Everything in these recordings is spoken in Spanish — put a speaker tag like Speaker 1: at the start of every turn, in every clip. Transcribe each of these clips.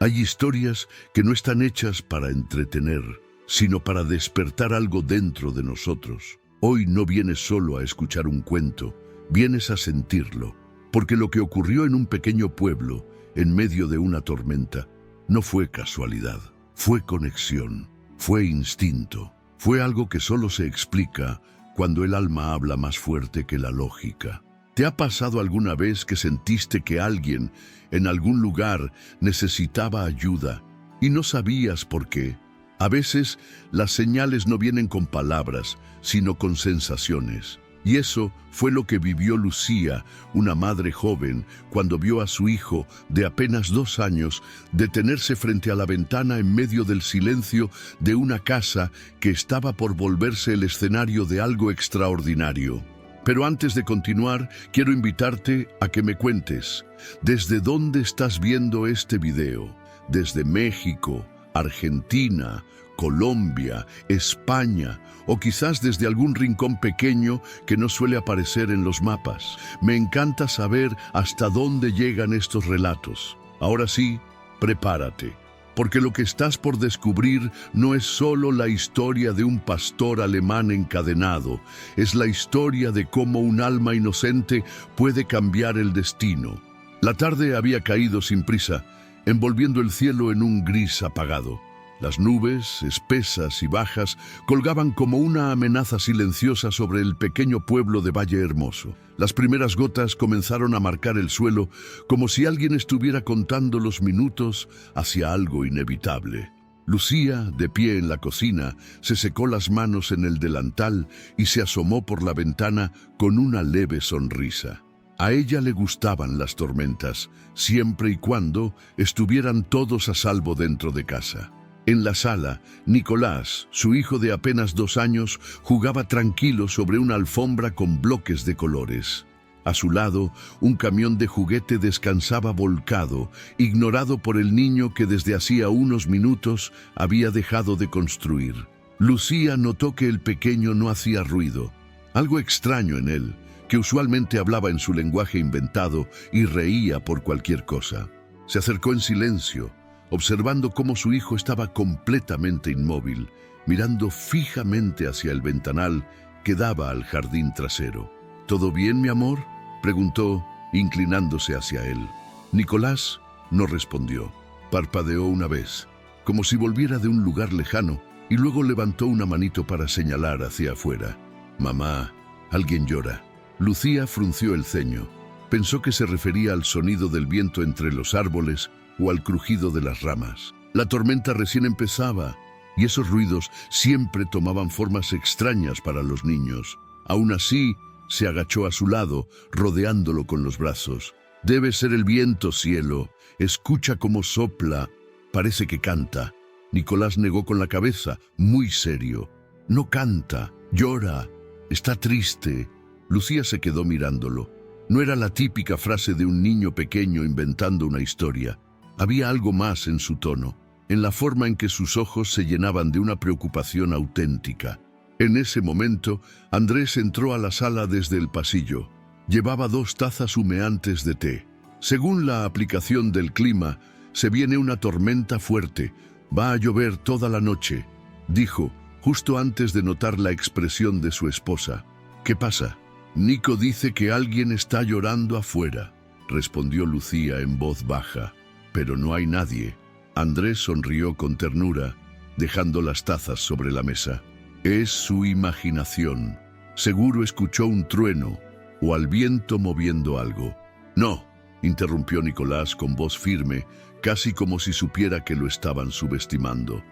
Speaker 1: Hay historias que no están hechas para entretener, sino para despertar algo dentro de nosotros. Hoy no vienes solo a escuchar un cuento, vienes a sentirlo, porque lo que ocurrió en un pequeño pueblo, en medio de una tormenta, no fue casualidad, fue conexión, fue instinto, fue algo que solo se explica cuando el alma habla más fuerte que la lógica. ¿Te ha pasado alguna vez que sentiste que alguien en algún lugar necesitaba ayuda y no sabías por qué? A veces las señales no vienen con palabras, sino con sensaciones. Y eso fue lo que vivió Lucía, una madre joven, cuando vio a su hijo de apenas 2 años detenerse frente a la ventana en medio del silencio de una casa que estaba por volverse el escenario de algo extraordinario. Pero antes de continuar, quiero invitarte a que me cuentes, ¿desde dónde estás viendo este video? ¿Desde México, Argentina, Colombia, España o quizás desde algún rincón pequeño que no suele aparecer en los mapas? Me encanta saber hasta dónde llegan estos relatos. Ahora sí, prepárate, porque lo que estás por descubrir no es solo la historia de un pastor alemán encadenado, es la historia de cómo un alma inocente puede cambiar el destino. La tarde había caído sin prisa, envolviendo el cielo en un gris apagado. Las nubes, espesas y bajas, colgaban como una amenaza silenciosa sobre el pequeño pueblo de Valle Hermoso. Las primeras gotas comenzaron a marcar el suelo como si alguien estuviera contando los minutos hacia algo inevitable. Lucía, de pie en la cocina, se secó las manos en el delantal y se asomó por la ventana con una leve sonrisa. A ella le gustaban las tormentas, siempre y cuando estuvieran todos a salvo dentro de casa. En la sala, Nicolás, su hijo de apenas 2 años, jugaba tranquilo sobre una alfombra con bloques de colores. A su lado, un camión de juguete descansaba volcado, ignorado por el niño que desde hacía unos minutos había dejado de construir. Lucía notó que el pequeño no hacía ruido, algo extraño en él, que usualmente hablaba en su lenguaje inventado y reía por cualquier cosa. Se acercó en silencio, observando cómo su hijo estaba completamente inmóvil, mirando fijamente hacia el ventanal que daba al jardín trasero. ¿Todo bien, mi amor?, preguntó, inclinándose hacia él. Nicolás no respondió. Parpadeó una vez, como si volviera de un lugar lejano, y luego levantó una manito para señalar hacia afuera. «Mamá, alguien llora». Lucía frunció el ceño. Pensó que se refería al sonido del viento entre los árboles o al crujido de las ramas. La tormenta recién empezaba, y esos ruidos siempre tomaban formas extrañas para los niños. Aún así, se agachó a su lado, rodeándolo con los brazos. «Debe ser el viento, cielo. Escucha cómo sopla. Parece que canta». Nicolás negó con la cabeza, muy serio. «No canta, llora, está triste». Lucía se quedó mirándolo. No era la típica frase de un niño pequeño inventando una historia. Había algo más en su tono, en la forma en que sus ojos se llenaban de una preocupación auténtica. En ese momento, Andrés entró a la sala desde el pasillo. Llevaba 2 tazas humeantes de té. Según la aplicación del clima, se viene una tormenta fuerte. Va a llover toda la noche, dijo, justo antes de notar la expresión de su esposa. ¿Qué pasa? Nico dice que alguien está llorando afuera, respondió Lucía en voz baja. Pero no hay nadie. Andrés sonrió con ternura, dejando las tazas sobre la mesa. Es su imaginación. Seguro escuchó un trueno o al viento moviendo algo. No, interrumpió Nicolás con voz firme, casi como si supiera que lo estaban subestimando.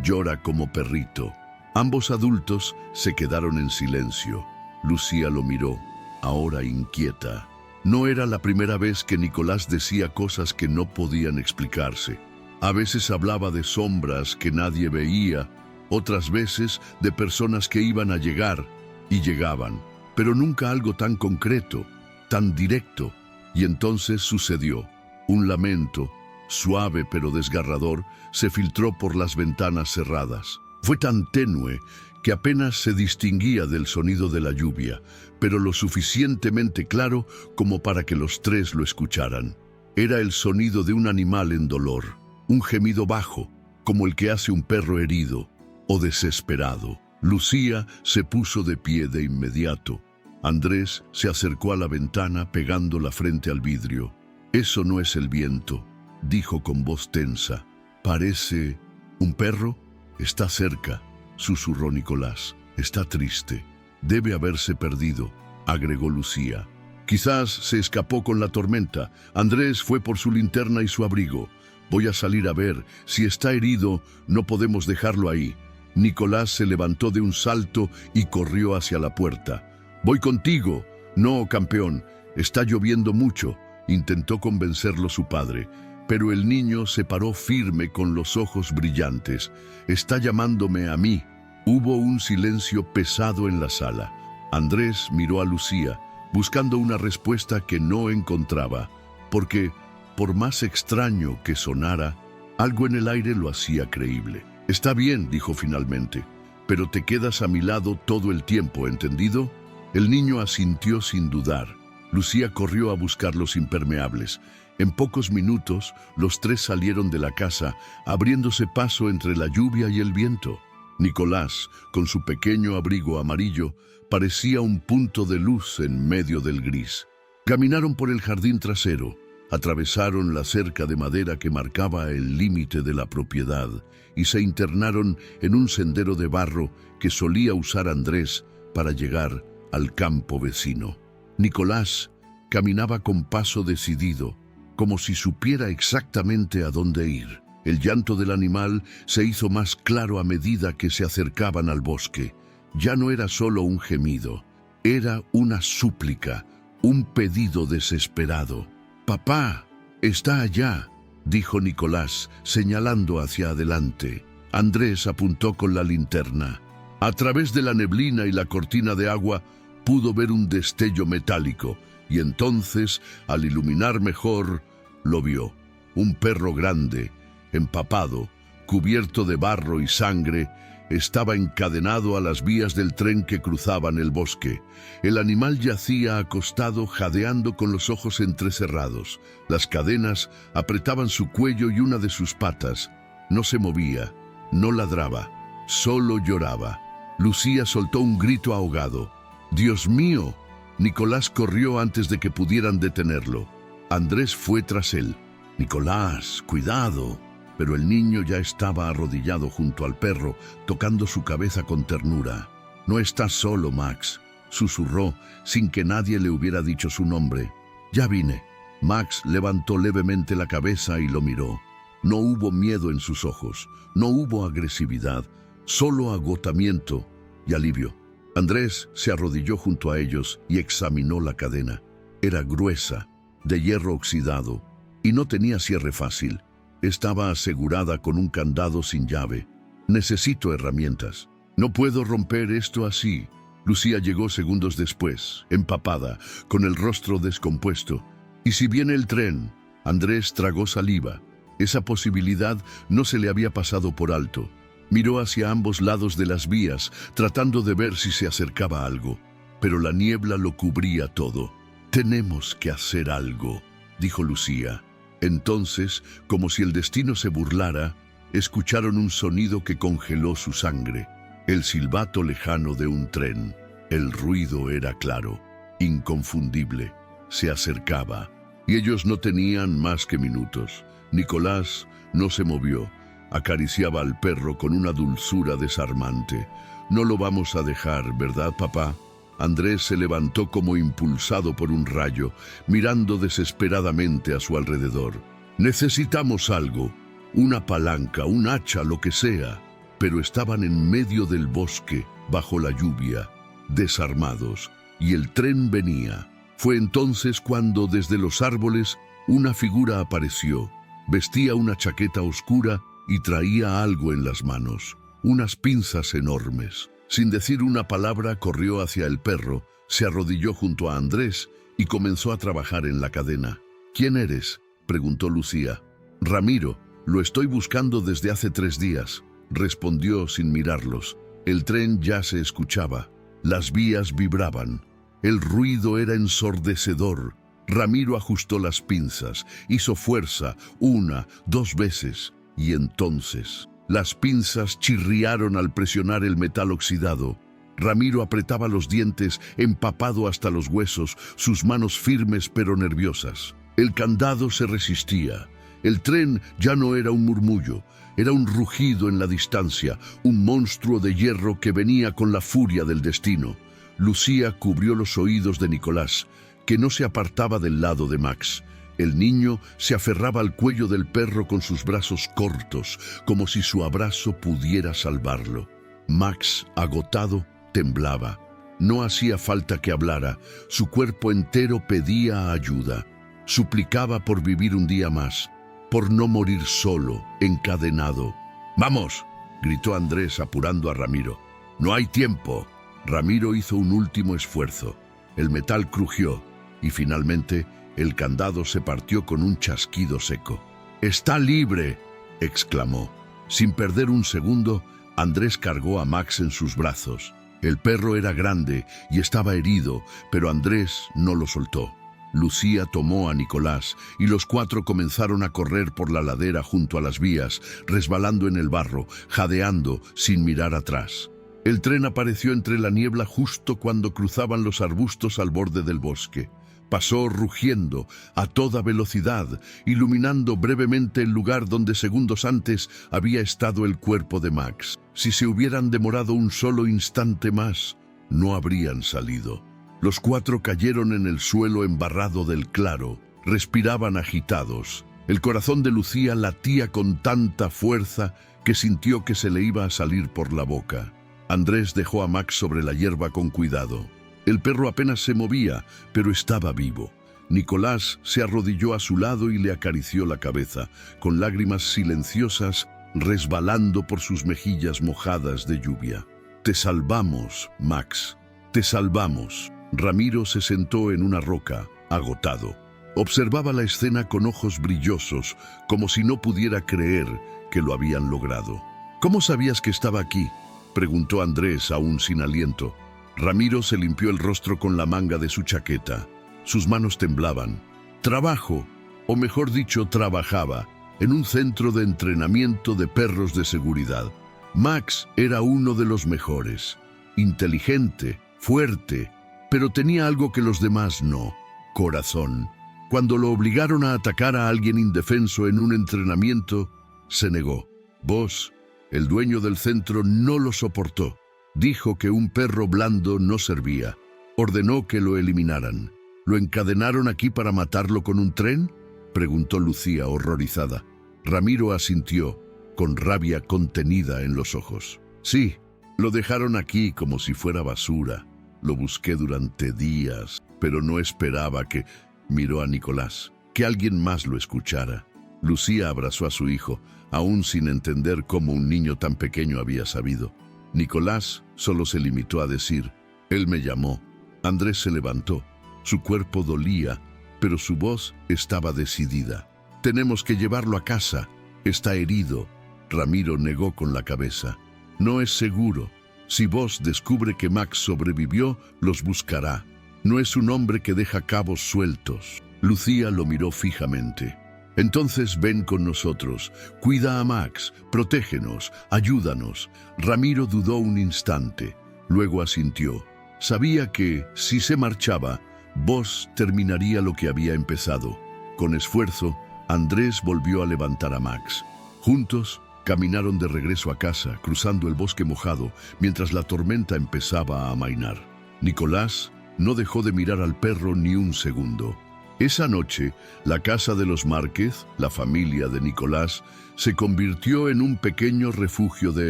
Speaker 1: Llora como perrito. Ambos adultos se quedaron en silencio. Lucía lo miró, ahora inquieta. No era la primera vez que Nicolás decía cosas que no podían explicarse. A veces hablaba de sombras que nadie veía, otras veces de personas que iban a llegar y llegaban, pero nunca algo tan concreto, tan directo. Y entonces sucedió. Un lamento, suave pero desgarrador, se filtró por las ventanas cerradas. Fue tan tenue que apenas se distinguía del sonido de la lluvia, pero lo suficientemente claro como para que los 3 lo escucharan. Era el sonido de un animal en dolor. un gemido bajo, como el que hace un perro herido o desesperado. Lucía se puso de pie de inmediato. Andrés se acercó a la ventana pegando la frente al vidrio. «Eso no es el viento», dijo con voz tensa. «Parece... ¿un perro? Está cerca», susurró Nicolás. «Está triste. Debe haberse perdido», agregó Lucía. «Quizás se escapó con la tormenta. Andrés fue por su linterna y su abrigo. Voy a salir a ver. Si está herido, no podemos dejarlo ahí». Nicolás se levantó de un salto y corrió hacia la puerta. «Voy contigo». «No, campeón, está lloviendo mucho», intentó convencerlo su padre. Pero el niño se paró firme con los ojos brillantes. «Está llamándome a mí». Hubo un silencio pesado en la sala. Andrés miró a Lucía, buscando una respuesta que no encontraba, porque, por más extraño que sonara, algo en el aire lo hacía creíble. «Está bien», dijo finalmente, «pero te quedas a mi lado todo el tiempo, ¿entendido?». El niño asintió sin dudar. Lucía corrió a buscar los impermeables. En pocos minutos, los tres salieron de la casa, abriéndose paso entre la lluvia y el viento. Nicolás, con su pequeño abrigo amarillo, parecía un punto de luz en medio del gris. Caminaron por el jardín trasero, atravesaron la cerca de madera que marcaba el límite de la propiedad y se internaron en un sendero de barro que solía usar Andrés para llegar al campo vecino. Nicolás caminaba con paso decidido, como si supiera exactamente a dónde ir. El llanto del animal se hizo más claro a medida que se acercaban al bosque. Ya no era solo un gemido, era una súplica, un pedido desesperado. «Papá, está allá», dijo Nicolás, señalando hacia adelante. Andrés apuntó con la linterna. A través de la neblina y la cortina de agua pudo ver un destello metálico, y entonces, al iluminar mejor, lo vio. Un perro grande, empapado, cubierto de barro y sangre, estaba encadenado a las vías del tren que cruzaban el bosque. El animal yacía acostado, jadeando con los ojos entrecerrados. Las cadenas apretaban su cuello y una de sus patas. No se movía, no ladraba, solo lloraba. Lucía soltó un grito ahogado. «¡Dios mío!». Nicolás corrió antes de que pudieran detenerlo. Andrés fue tras él. «Nicolás, cuidado». Pero el niño ya estaba arrodillado junto al perro, tocando su cabeza con ternura. «No estás solo, Max», susurró, sin que nadie le hubiera dicho su nombre. «Ya vine». Max levantó levemente la cabeza y lo miró. No hubo miedo en sus ojos, no hubo agresividad, solo agotamiento y alivio. Andrés se arrodilló junto a ellos y examinó la cadena. Era gruesa, de hierro oxidado, y no tenía cierre fácil. Estaba asegurada con un candado sin llave. «Necesito herramientas. No puedo romper esto así». Lucía llegó segundos después, empapada, con el rostro descompuesto. «¿Y si viene el tren?». Andrés tragó saliva. Esa posibilidad no se le había pasado por alto. Miró hacia ambos lados de las vías, tratando de ver si se acercaba algo. Pero la niebla lo cubría todo. «Tenemos que hacer algo», dijo Lucía. Entonces, como si el destino se burlara, escucharon un sonido que congeló su sangre. El silbato lejano de un tren. El ruido era claro, inconfundible. Se acercaba, y ellos no tenían más que minutos. Nicolás no se movió. Acariciaba al perro con una dulzura desarmante. «No lo vamos a dejar, ¿verdad, papá?». Andrés se levantó como impulsado por un rayo, mirando desesperadamente a su alrededor. «Necesitamos algo, una palanca, un hacha, lo que sea». Pero estaban en medio del bosque, bajo la lluvia, desarmados, y el tren venía. Fue entonces cuando desde los árboles una figura apareció. Vestía una chaqueta oscura y traía algo en las manos, unas pinzas enormes. Sin decir una palabra, corrió hacia el perro, se arrodilló junto a Andrés y comenzó a trabajar en la cadena. «¿Quién eres?», preguntó Lucía. «Ramiro, lo estoy buscando desde hace 3 días», respondió sin mirarlos. El tren ya se escuchaba, las vías vibraban. El ruido era ensordecedor. Ramiro ajustó las pinzas, hizo fuerza 1, 2 veces. Y entonces, las pinzas chirriaron al presionar el metal oxidado. Ramiro apretaba los dientes, empapado hasta los huesos, sus manos firmes pero nerviosas. El candado se resistía. El tren ya no era un murmullo, era un rugido en la distancia, un monstruo de hierro que venía con la furia del destino. Lucía cubrió los oídos de Nicolás, que no se apartaba del lado de Max. El niño se aferraba al cuello del perro con sus brazos cortos, como si su abrazo pudiera salvarlo. Max, agotado, temblaba. No hacía falta que hablara, su cuerpo entero pedía ayuda. Suplicaba por vivir un día más, por no morir solo, encadenado. ¡Vamos!, gritó Andrés apurando a Ramiro. ¡No hay tiempo! Ramiro hizo un último esfuerzo. El metal crujió y finalmente el candado se partió con un chasquido seco. ¡Está libre!, exclamó. Sin perder un segundo, Andrés cargó a Max en sus brazos. El perro era grande y estaba herido, pero Andrés no lo soltó. Lucía tomó a Nicolás y los cuatro comenzaron a correr por la ladera junto a las vías, resbalando en el barro, jadeando sin mirar atrás. El tren apareció entre la niebla justo cuando cruzaban los arbustos al borde del bosque. Pasó rugiendo a toda velocidad, iluminando brevemente el lugar donde segundos antes había estado el cuerpo de Max. Si se hubieran demorado un solo instante más, no habrían salido. Los cuatro cayeron en el suelo embarrado del claro, respiraban agitados. El corazón de Lucía latía con tanta fuerza que sintió que se le iba a salir por la boca. Andrés dejó a Max sobre la hierba con cuidado. El perro apenas se movía, pero estaba vivo. Nicolás se arrodilló a su lado y le acarició la cabeza, con lágrimas silenciosas resbalando por sus mejillas mojadas de lluvia. «Te salvamos, Max, te salvamos». Ramiro se sentó en una roca, agotado. Observaba la escena con ojos brillosos, como si no pudiera creer que lo habían logrado. «¿Cómo sabías que estaba aquí?», preguntó Andrés, aún sin aliento. Ramiro se limpió el rostro con la manga de su chaqueta. Sus manos temblaban. «Trabajo, o mejor dicho, trabajaba, en un centro de entrenamiento de perros de seguridad. Max era uno de los mejores. Inteligente, fuerte, pero tenía algo que los demás no: corazón. Cuando lo obligaron a atacar a alguien indefenso en un entrenamiento, se negó. Boss, el dueño del centro, no lo soportó. Dijo que un perro blando no servía. Ordenó que lo eliminaran. ¿Lo encadenaron aquí para matarlo con un tren?», preguntó Lucía, horrorizada. Ramiro asintió, con rabia contenida en los ojos. «Sí, lo dejaron aquí como si fuera basura. Lo busqué durante días, pero no esperaba que...». Miró a Nicolás, que alguien más lo escuchara. Lucía abrazó a su hijo, aún sin entender cómo un niño tan pequeño había sabido. Nicolás solo se limitó a decir: «Él me llamó». Andrés se levantó. Su cuerpo dolía, pero su voz estaba decidida. «Tenemos que llevarlo a casa. Está herido». Ramiro negó con la cabeza. «No es seguro. Si Boss descubre que Max sobrevivió, los buscará. No es un hombre que deja cabos sueltos». Lucía lo miró fijamente. «Entonces ven con nosotros. Cuida a Max, protégenos, ayúdanos». Ramiro dudó un instante, luego asintió. Sabía que, si se marchaba, Boss terminaría lo que había empezado. Con esfuerzo, Andrés volvió a levantar a Max. Juntos, caminaron de regreso a casa, cruzando el bosque mojado, mientras la tormenta empezaba a amainar. Nicolás no dejó de mirar al perro ni un segundo. Esa noche, la casa de los Márquez, la familia de Nicolás, se convirtió en un pequeño refugio de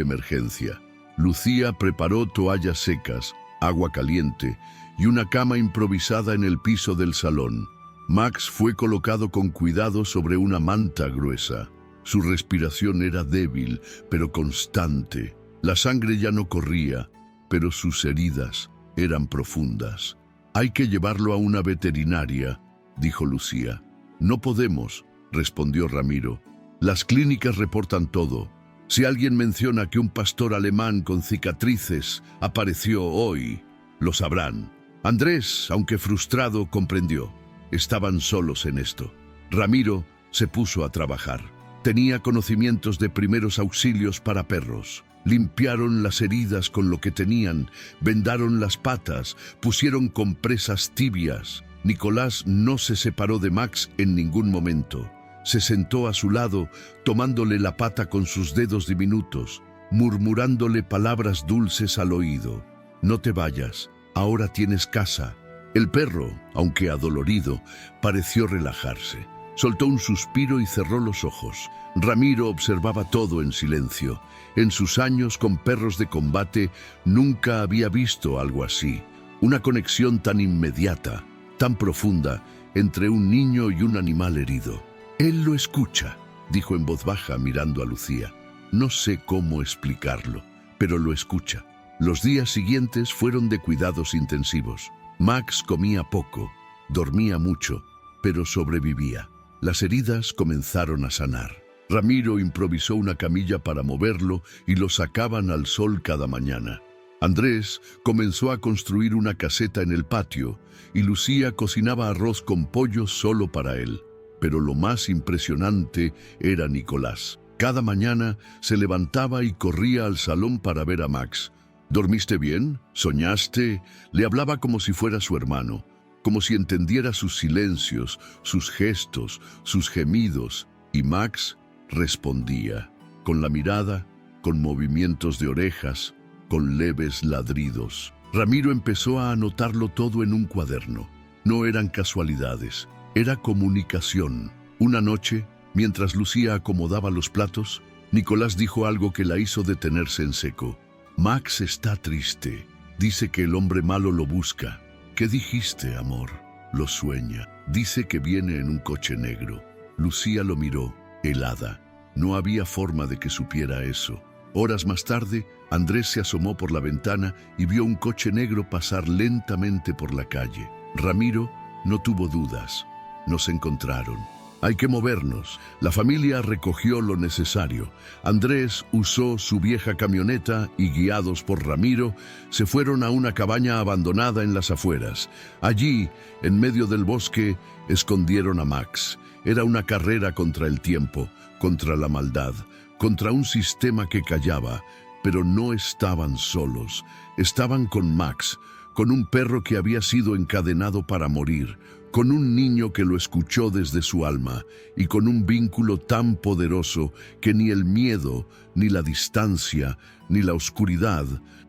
Speaker 1: emergencia. Lucía preparó toallas secas, agua caliente y una cama improvisada en el piso del salón. Max fue colocado con cuidado sobre una manta gruesa. Su respiración era débil, pero constante. La sangre ya no corría, pero sus heridas eran profundas. «Hay que llevarlo a una veterinaria», dijo Lucía. «No podemos», respondió Ramiro. «Las clínicas reportan todo. Si alguien menciona que un pastor alemán con cicatrices apareció hoy, lo sabrán». Andrés, aunque frustrado, comprendió. Estaban solos en esto. Ramiro se puso a trabajar. Tenía conocimientos de primeros auxilios para perros. Limpiaron las heridas con lo que tenían, vendaron las patas, pusieron compresas tibias. Nicolás no se separó de Max en ningún momento. Se sentó a su lado, tomándole la pata con sus dedos diminutos, murmurándole palabras dulces al oído. «No te vayas, ahora tienes casa». El perro, aunque adolorido, pareció relajarse. Soltó un suspiro y cerró los ojos. Ramiro observaba todo en silencio. En sus años con perros de combate nunca había visto algo así. Una conexión tan inmediata, tan profunda, entre un niño y un animal herido. «Él lo escucha», dijo en voz baja mirando a Lucía. «No sé cómo explicarlo, pero lo escucha». Los días siguientes fueron de cuidados intensivos. Max comía poco, dormía mucho, pero sobrevivía. Las heridas comenzaron a sanar. Ramiro improvisó una camilla para moverlo y lo sacaban al sol cada mañana. Andrés comenzó a construir una caseta en el patio y Lucía cocinaba arroz con pollo solo para él. Pero lo más impresionante era Nicolás. Cada mañana se levantaba y corría al salón para ver a Max. «¿Dormiste bien? ¿Soñaste?». Le hablaba como si fuera su hermano, como si entendiera sus silencios, sus gestos, sus gemidos. Y Max respondía, con la mirada, con movimientos de orejas, con leves ladridos. Ramiro empezó a anotarlo todo en un cuaderno. No eran casualidades, era comunicación. Una noche, mientras Lucía acomodaba los platos, Nicolás dijo algo que la hizo detenerse en seco. «Max está triste. Dice que el hombre malo lo busca». «¿Qué dijiste, amor?» «Lo sueña. Dice que viene en un coche negro». Lucía lo miró, helada. No había forma de que supiera eso. Horas más tarde, Andrés se asomó por la ventana y vio un coche negro pasar lentamente por la calle. Ramiro no tuvo dudas. Nos encontraron. «Hay que movernos». La familia recogió lo necesario. Andrés usó su vieja camioneta y, guiados por Ramiro, se fueron a una cabaña abandonada en las afueras. Allí, en medio del bosque, escondieron a Max. Era una carrera contra el tiempo, contra la maldad, contra un sistema que callaba. Pero no estaban solos. Estaban con Max, con un perro que había sido encadenado para morir, con un niño que lo escuchó desde su alma y con un vínculo tan poderoso que ni el miedo, ni la distancia, ni la oscuridad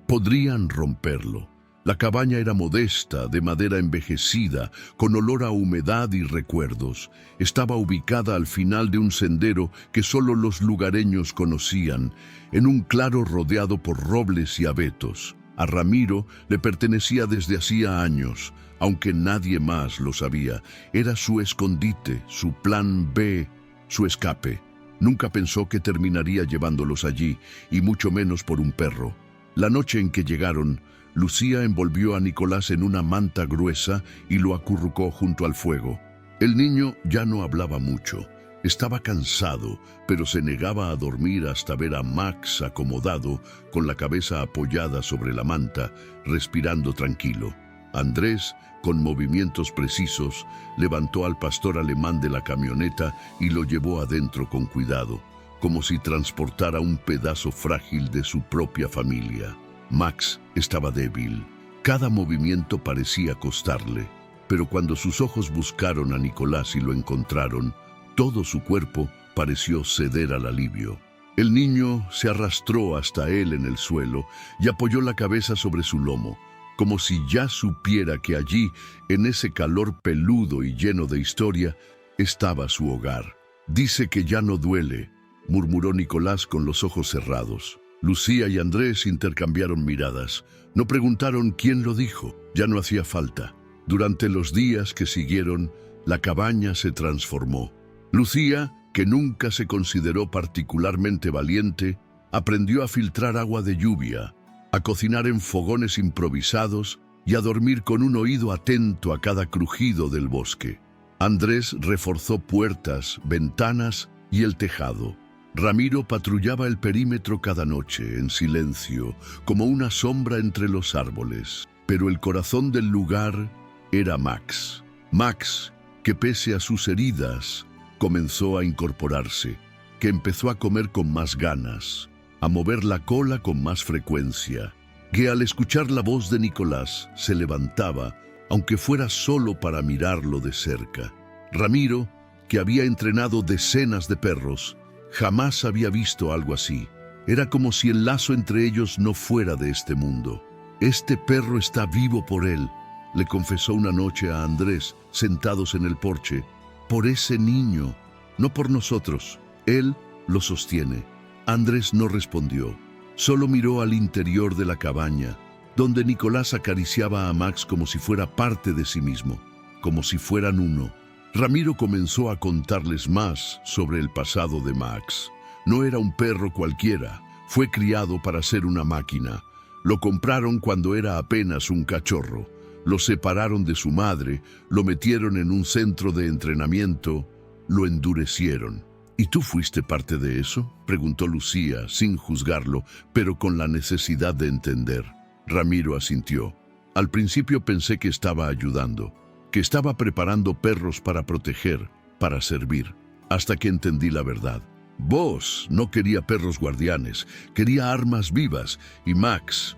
Speaker 1: podrían romperlo. La cabaña era modesta, de madera envejecida, con olor a humedad y recuerdos. Estaba ubicada al final de un sendero que solo los lugareños conocían, en un claro rodeado por robles y abetos. A Ramiro le pertenecía desde hacía años, aunque nadie más lo sabía. Era su escondite, su plan B, su escape. Nunca pensó que terminaría llevándolos allí, y mucho menos por un perro. La noche en que llegaron, Lucía envolvió a Nicolás en una manta gruesa y lo acurrucó junto al fuego. El niño ya no hablaba mucho. Estaba cansado, pero se negaba a dormir hasta ver a Max acomodado, con la cabeza apoyada sobre la manta, respirando tranquilo. Andrés, con movimientos precisos, levantó al pastor alemán de la camioneta y lo llevó adentro con cuidado, como si transportara un pedazo frágil de su propia familia. Max estaba débil. Cada movimiento parecía costarle, pero cuando sus ojos buscaron a Nicolás y lo encontraron, todo su cuerpo pareció ceder al alivio. El niño se arrastró hasta él en el suelo y apoyó la cabeza sobre su lomo, como si ya supiera que allí, en ese calor peludo y lleno de historia, estaba su hogar. «Dice que ya no duele», murmuró Nicolás con los ojos cerrados. Lucía y Andrés intercambiaron miradas. No preguntaron quién lo dijo, ya no hacía falta. Durante los días que siguieron, la cabaña se transformó. Lucía, que nunca se consideró particularmente valiente, aprendió a filtrar agua de lluvia, a cocinar en fogones improvisados y a dormir con un oído atento a cada crujido del bosque. Andrés reforzó puertas, ventanas y el tejado. Ramiro patrullaba el perímetro cada noche, en silencio, como una sombra entre los árboles. Pero el corazón del lugar era Max. Max, que pese a sus heridas, comenzó a incorporarse. que empezó a comer con más ganas, a mover la cola con más frecuencia, que al escuchar la voz de Nicolás se levantaba, aunque fuera solo para mirarlo de cerca. Ramiro, que había entrenado decenas de perros, jamás había visto algo así. Era como si el lazo entre ellos no fuera de este mundo. «Este perro está vivo por él», le confesó una noche a Andrés, sentados en el porche. «Por ese niño, no por nosotros. Él lo sostiene». Andrés no respondió. Solo miró al interior de la cabaña, donde Nicolás acariciaba a Max como si fuera parte de sí mismo, como si fueran uno. Ramiro comenzó a contarles más sobre el pasado de Max. No era un perro cualquiera, fue criado para ser una máquina. Lo compraron cuando era apenas un cachorro. Lo separaron de su madre, lo metieron en un centro de entrenamiento, lo endurecieron. «¿Y tú fuiste parte de eso?», preguntó Lucía, sin juzgarlo, pero con la necesidad de entender. Ramiro asintió. «Al principio pensé que estaba ayudando, que estaba preparando perros para proteger, para servir, hasta que entendí la verdad. Vos no quería perros guardianes, quería armas vivas, y Max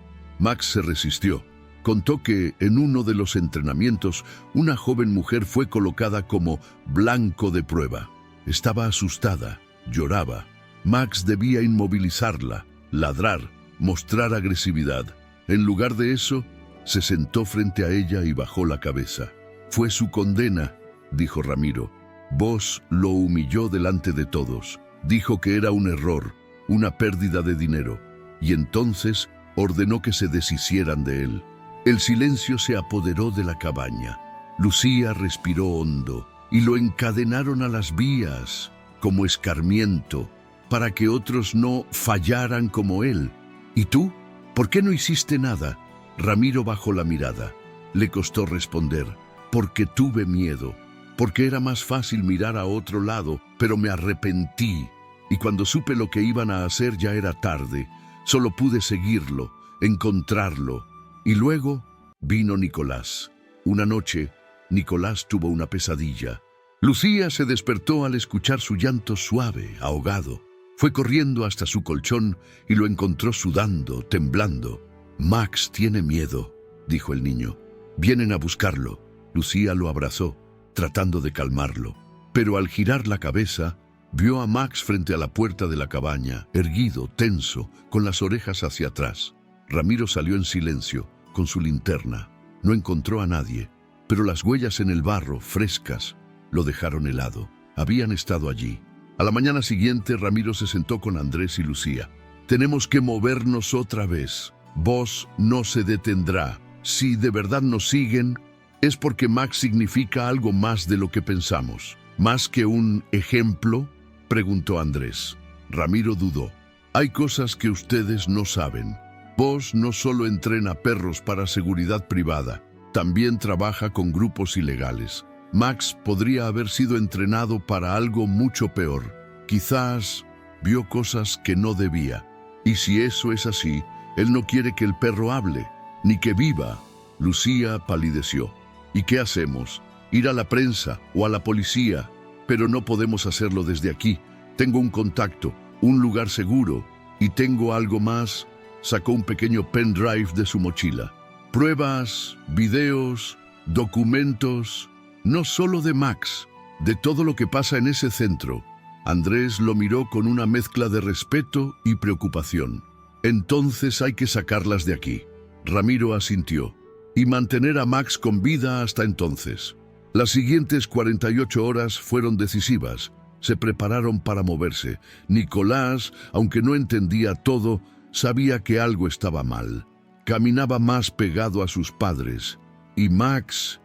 Speaker 1: se resistió. Contó que en uno de los entrenamientos una joven mujer fue colocada como blanco de prueba. Estaba asustada, lloraba. Max debía inmovilizarla, ladrar, mostrar agresividad. En lugar de eso, se sentó frente a ella y bajó la cabeza. «Fue su condena», dijo Ramiro. «Vos lo humilló delante de todos. Dijo que era un error, una pérdida de dinero, y entonces ordenó que se deshicieran de él». El silencio se apoderó de la cabaña. Lucía respiró hondo y lo encadenaron a las vías como escarmiento para que otros no fallaran como él. «¿Y tú? ¿Por qué no hiciste nada?». Ramiro bajó la mirada. Le costó responder. «Porque tuve miedo, porque era más fácil mirar a otro lado, pero me arrepentí. Y cuando supe lo que iban a hacer ya era tarde. Solo pude seguirlo, encontrarlo. Y luego vino Nicolás. Una noche, Nicolás tuvo una pesadilla. Lucía se despertó al escuchar su llanto suave, ahogado. Fue corriendo hasta su colchón y lo encontró sudando, temblando. «Max tiene miedo», dijo el niño. «Vienen a buscarlo». Lucía lo abrazó, tratando de calmarlo. Pero al girar la cabeza, vio a Max frente a la puerta de la cabaña, erguido, tenso, con las orejas hacia atrás. Ramiro salió en silencio, con su linterna. No encontró a nadie, pero las huellas en el barro, frescas, lo dejaron helado. Habían estado allí. A la mañana siguiente, Ramiro se sentó con Andrés y Lucía. «Tenemos que movernos otra vez. Vos no se detendrá. Si de verdad nos siguen, es porque Max significa algo más de lo que pensamos». «¿Más que un ejemplo?», preguntó Andrés. Ramiro dudó. «Hay cosas que ustedes no saben. Vos no solo entrena perros para seguridad privada, también trabaja con grupos ilegales. Max podría haber sido entrenado para algo mucho peor. Quizás vio cosas que no debía. Y si eso es así, él no quiere que el perro hable, ni que viva». Lucía palideció. «¿Y qué hacemos? ¿Ir a la prensa o a la policía? Pero no podemos hacerlo desde aquí. Tengo un contacto, un lugar seguro, y tengo algo más». Sacó un pequeño pendrive de su mochila. «Pruebas, videos, documentos, no solo de Max, de todo lo que pasa en ese centro». Andrés lo miró con una mezcla de respeto y preocupación. «Entonces hay que sacarlas de aquí». Ramiro asintió. «Y mantener a Max con vida hasta entonces». Las siguientes 48 horas fueron decisivas. Se prepararon para moverse. Nicolás, aunque no entendía todo, sabía que algo estaba mal. Caminaba más pegado a sus padres. Y Max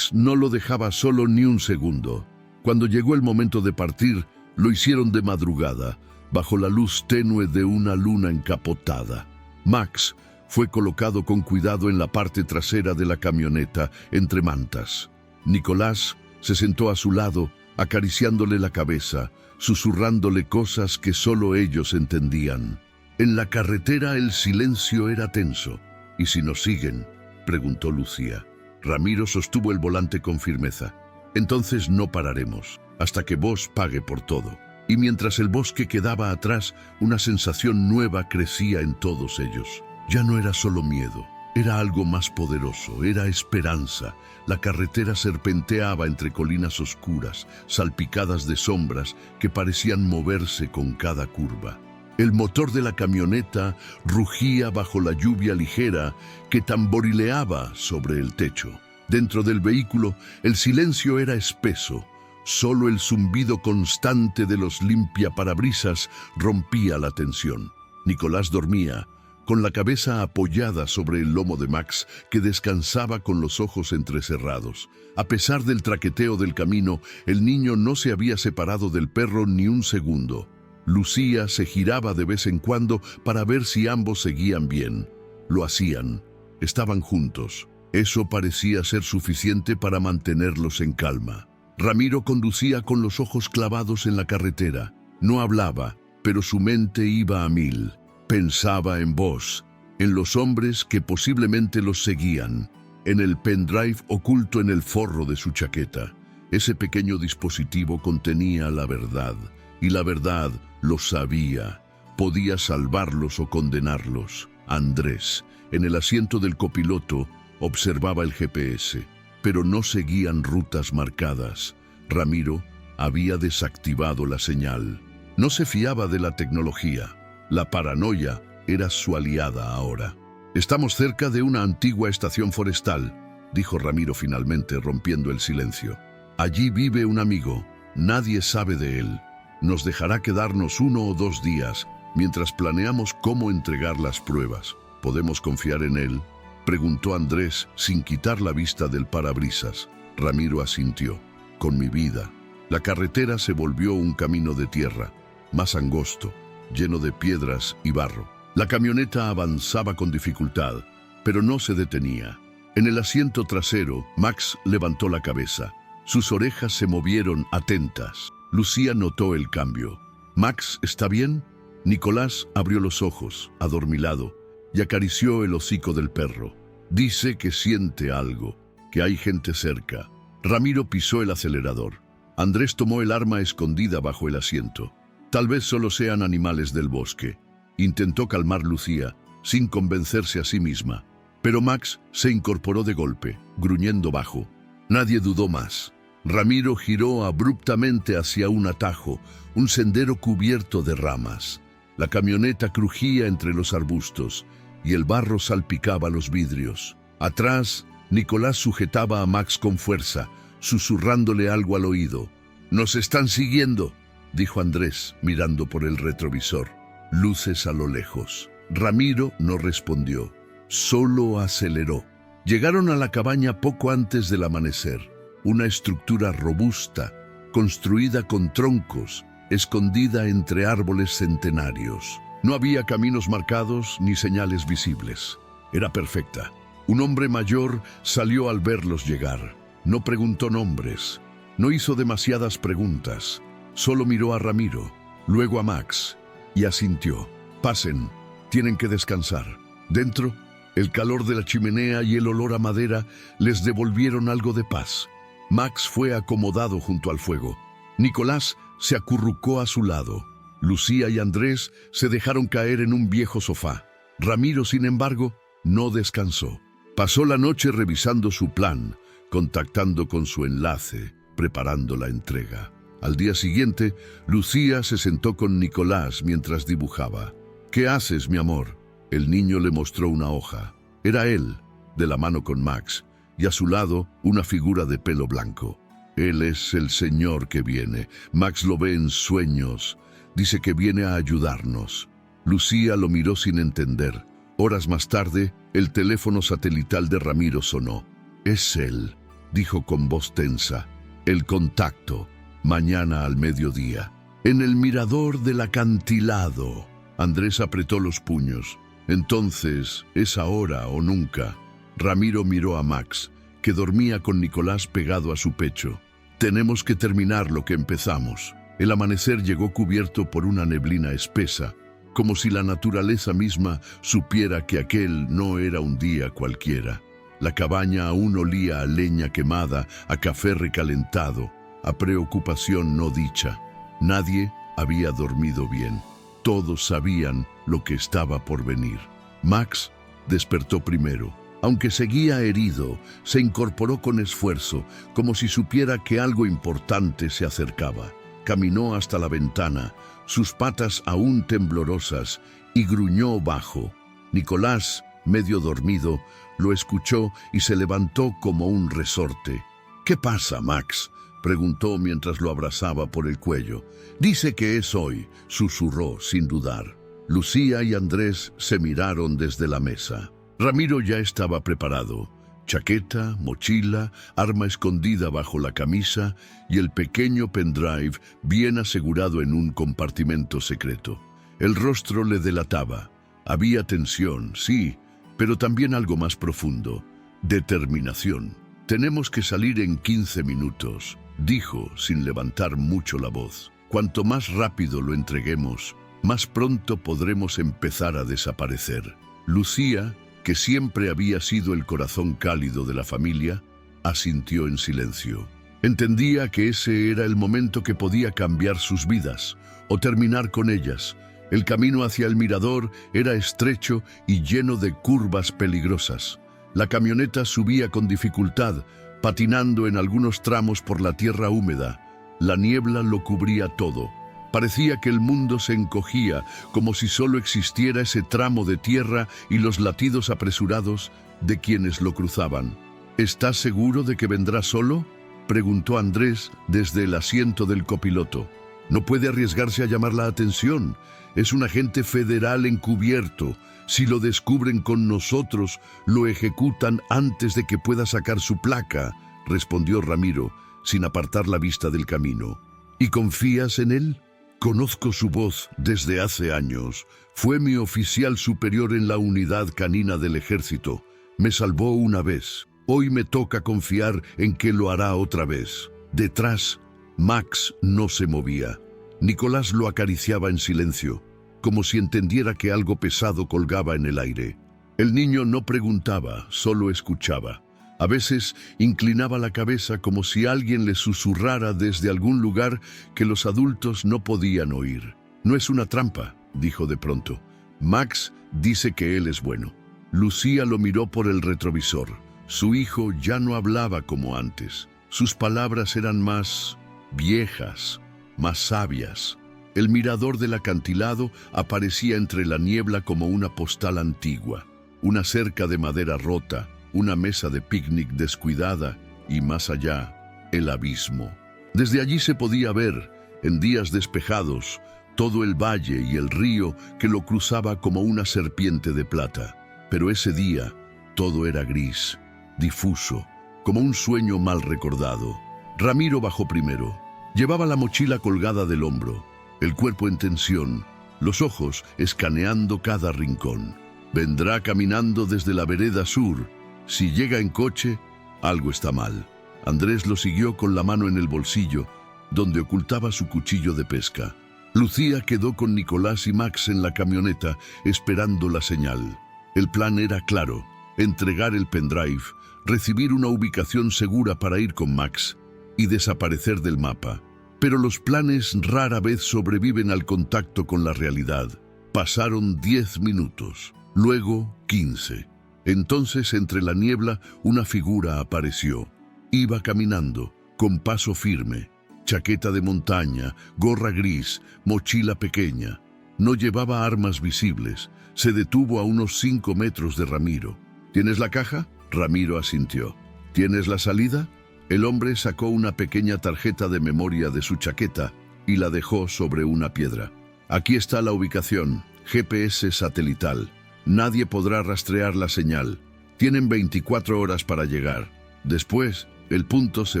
Speaker 1: no lo dejaba solo ni un segundo. Cuando llegó el momento de partir, lo hicieron de madrugada, bajo la luz tenue de una luna encapotada. Max fue colocado con cuidado en la parte trasera de la camioneta, entre mantas. Nicolás se sentó a su lado, acariciándole la cabeza, susurrándole cosas que solo ellos entendían. En la carretera el silencio era tenso. «¿Y si nos siguen?», preguntó Lucía. Ramiro sostuvo el volante con firmeza. «Entonces no pararemos, hasta que vos pague por todo». y mientras el bosque quedaba atrás, una sensación nueva crecía en todos ellos. Ya no era solo miedo, era algo más poderoso, era esperanza. La carretera serpenteaba entre colinas oscuras, salpicadas de sombras que parecían moverse con cada curva. El motor de la camioneta rugía bajo la lluvia ligera que tamborileaba sobre el techo. Dentro del vehículo, el silencio era espeso. Solo el zumbido constante de los limpiaparabrisas rompía la tensión. Nicolás dormía, con la cabeza apoyada sobre el lomo de Max, que descansaba con los ojos entrecerrados. A pesar del traqueteo del camino, el niño no se había separado del perro ni un segundo. Lucía se giraba de vez en cuando para ver si ambos seguían bien. Lo hacían. Estaban juntos. Eso parecía ser suficiente para mantenerlos en calma. Ramiro conducía con los ojos clavados en la carretera. No hablaba, pero su mente iba a mil. Pensaba en vos, en los hombres que posiblemente los seguían, en el pendrive oculto en el forro de su chaqueta. Ese pequeño dispositivo contenía la verdad, y la verdad lo sabía. Podía salvarlos o condenarlos. Andrés, en el asiento del copiloto, observaba el GPS, pero no seguían rutas marcadas. Ramiro había desactivado la señal. No se fiaba de la tecnología. La paranoia era su aliada ahora. «Estamos cerca de una antigua estación forestal», dijo Ramiro finalmente, rompiendo el silencio. «Allí vive un amigo. Nadie sabe de él. Nos dejará quedarnos 1 o 2 días mientras planeamos cómo entregar las pruebas. ¿Podemos confiar en él?», preguntó Andrés sin quitar la vista del parabrisas. Ramiro asintió. «Con mi vida». La carretera se volvió un camino de tierra, más angosto, lleno de piedras y barro. La camioneta avanzaba con dificultad, pero no se detenía. En el asiento trasero, Max levantó la cabeza. Sus orejas se movieron atentas. Lucía notó el cambio. «¿Max está bien?». Nicolás abrió los ojos, adormilado, y acarició el hocico del perro. «Dice que siente algo, que hay gente cerca». Ramiro pisó el acelerador. Andrés tomó el arma escondida bajo el asiento. «Tal vez solo sean animales del bosque», intentó calmar Lucía, sin convencerse a sí misma. Pero Max se incorporó de golpe, gruñendo bajo. Nadie dudó más. Ramiro giró abruptamente hacia un atajo, un sendero cubierto de ramas. La camioneta crujía entre los arbustos y el barro salpicaba los vidrios. Atrás, Nicolás sujetaba a Max con fuerza, susurrándole algo al oído. «Nos están siguiendo», dijo Andrés, mirando por el retrovisor. Luces a lo lejos. Ramiro no respondió, solo aceleró. Llegaron a la cabaña poco antes del amanecer. Una estructura robusta, construida con troncos, escondida entre árboles centenarios. No había caminos marcados ni señales visibles. Era perfecta. Un hombre mayor salió al verlos llegar. No preguntó nombres. No hizo demasiadas preguntas. Solo miró a Ramiro, luego a Max, y asintió. «Pasen, tienen que descansar». Dentro, el calor de la chimenea y el olor a madera les devolvieron algo de paz. Max fue acomodado junto al fuego. Nicolás se acurrucó a su lado. Lucía y Andrés se dejaron caer en un viejo sofá. Ramiro, sin embargo, no descansó. Pasó la noche revisando su plan, contactando con su enlace, preparando la entrega. Al día siguiente, Lucía se sentó con Nicolás mientras dibujaba. «¿Qué haces, mi amor?». El niño le mostró una hoja. Era él, de la mano con Max, y a su lado una figura de pelo blanco. «Él es el señor que viene. Max lo ve en sueños. Dice que viene a ayudarnos». Lucía lo miró sin entender. Horas más tarde, el teléfono satelital de Ramiro sonó. «Es él», dijo con voz tensa. «El contacto. Mañana al mediodía. En el mirador del acantilado». Andrés apretó los puños. «Entonces, ¿es ahora o nunca?». Ramiro miró a Max, que dormía con Nicolás pegado a su pecho. «Tenemos que terminar lo que empezamos». El amanecer llegó cubierto por una neblina espesa, como si la naturaleza misma supiera que aquel no era un día cualquiera. La cabaña aún olía a leña quemada, a café recalentado, a preocupación no dicha. Nadie había dormido bien. Todos sabían lo que estaba por venir. Max despertó primero. Aunque seguía herido, se incorporó con esfuerzo, como si supiera que algo importante se acercaba. Caminó hasta la ventana, sus patas aún temblorosas, y gruñó bajo. Nicolás, medio dormido, lo escuchó y se levantó como un resorte. «¿Qué pasa, Max?», preguntó mientras lo abrazaba por el cuello. «Dice que es hoy», susurró sin dudar. Lucía y Andrés se miraron desde la mesa. Ramiro ya estaba preparado. Chaqueta, mochila, arma escondida bajo la camisa y el pequeño pendrive bien asegurado en un compartimento secreto. El rostro le delataba. Había tensión, sí, pero también algo más profundo. Determinación. «Tenemos que salir en 15 minutos», dijo sin levantar mucho la voz. «Cuanto más rápido lo entreguemos, más pronto podremos empezar a desaparecer». Lucía, que siempre había sido el corazón cálido de la familia, asintió en silencio. Entendía que ese era el momento que podía cambiar sus vidas, o terminar con ellas. El camino hacia el mirador era estrecho y lleno de curvas peligrosas. La camioneta subía con dificultad, patinando en algunos tramos por la tierra húmeda. La niebla lo cubría todo. Parecía que el mundo se encogía, como si solo existiera ese tramo de tierra y los latidos apresurados de quienes lo cruzaban. «¿Estás seguro de que vendrá solo?», preguntó Andrés desde el asiento del copiloto. «No puede arriesgarse a llamar la atención. Es un agente federal encubierto. Si lo descubren con nosotros, lo ejecutan antes de que pueda sacar su placa», respondió Ramiro, sin apartar la vista del camino. «¿Y confías en él?». «Conozco su voz desde hace años. Fue mi oficial superior en la unidad canina del ejército. Me salvó una vez. Hoy me toca confiar en que lo hará otra vez». Detrás, Max no se movía. Nicolás lo acariciaba en silencio, como si entendiera que algo pesado colgaba en el aire. El niño no preguntaba, solo escuchaba. A veces inclinaba la cabeza como si alguien le susurrara desde algún lugar que los adultos no podían oír. «No es una trampa», dijo de pronto. «Max dice que él es bueno». Lucía lo miró por el retrovisor. Su hijo ya no hablaba como antes. Sus palabras eran más viejas, más sabias. El mirador del acantilado aparecía entre la niebla como una postal antigua. Una cerca de madera rota, una mesa de picnic descuidada y, más allá, el abismo. Desde allí se podía ver, en días despejados, todo el valle y el río que lo cruzaba como una serpiente de plata. Pero ese día todo era gris, difuso, como un sueño mal recordado. Ramiro bajó primero. Llevaba la mochila colgada del hombro, el cuerpo en tensión, los ojos escaneando cada rincón. Vendrá caminando desde la vereda sur. Si llega en coche, algo está mal. Andrés lo siguió con la mano en el bolsillo, donde ocultaba su cuchillo de pesca. Lucía quedó con Nicolás y Max en la camioneta, esperando la señal. El plan era claro: entregar el pendrive, recibir una ubicación segura para ir con Max y desaparecer del mapa. Pero los planes rara vez sobreviven al contacto con la realidad. Pasaron 10 minutos, luego 15. Entonces, entre la niebla, una figura apareció. Iba caminando, con paso firme, chaqueta de montaña, gorra gris, mochila pequeña. No llevaba armas visibles. Se detuvo a unos 5 metros de Ramiro. ¿Tienes la caja?, Ramiro asintió. ¿Tienes la salida? El hombre sacó una pequeña tarjeta de memoria de su chaqueta y la dejó sobre una piedra. Aquí está la ubicación, GPS satelital. Nadie podrá rastrear la señal. Tienen 24 horas para llegar. Después, el punto se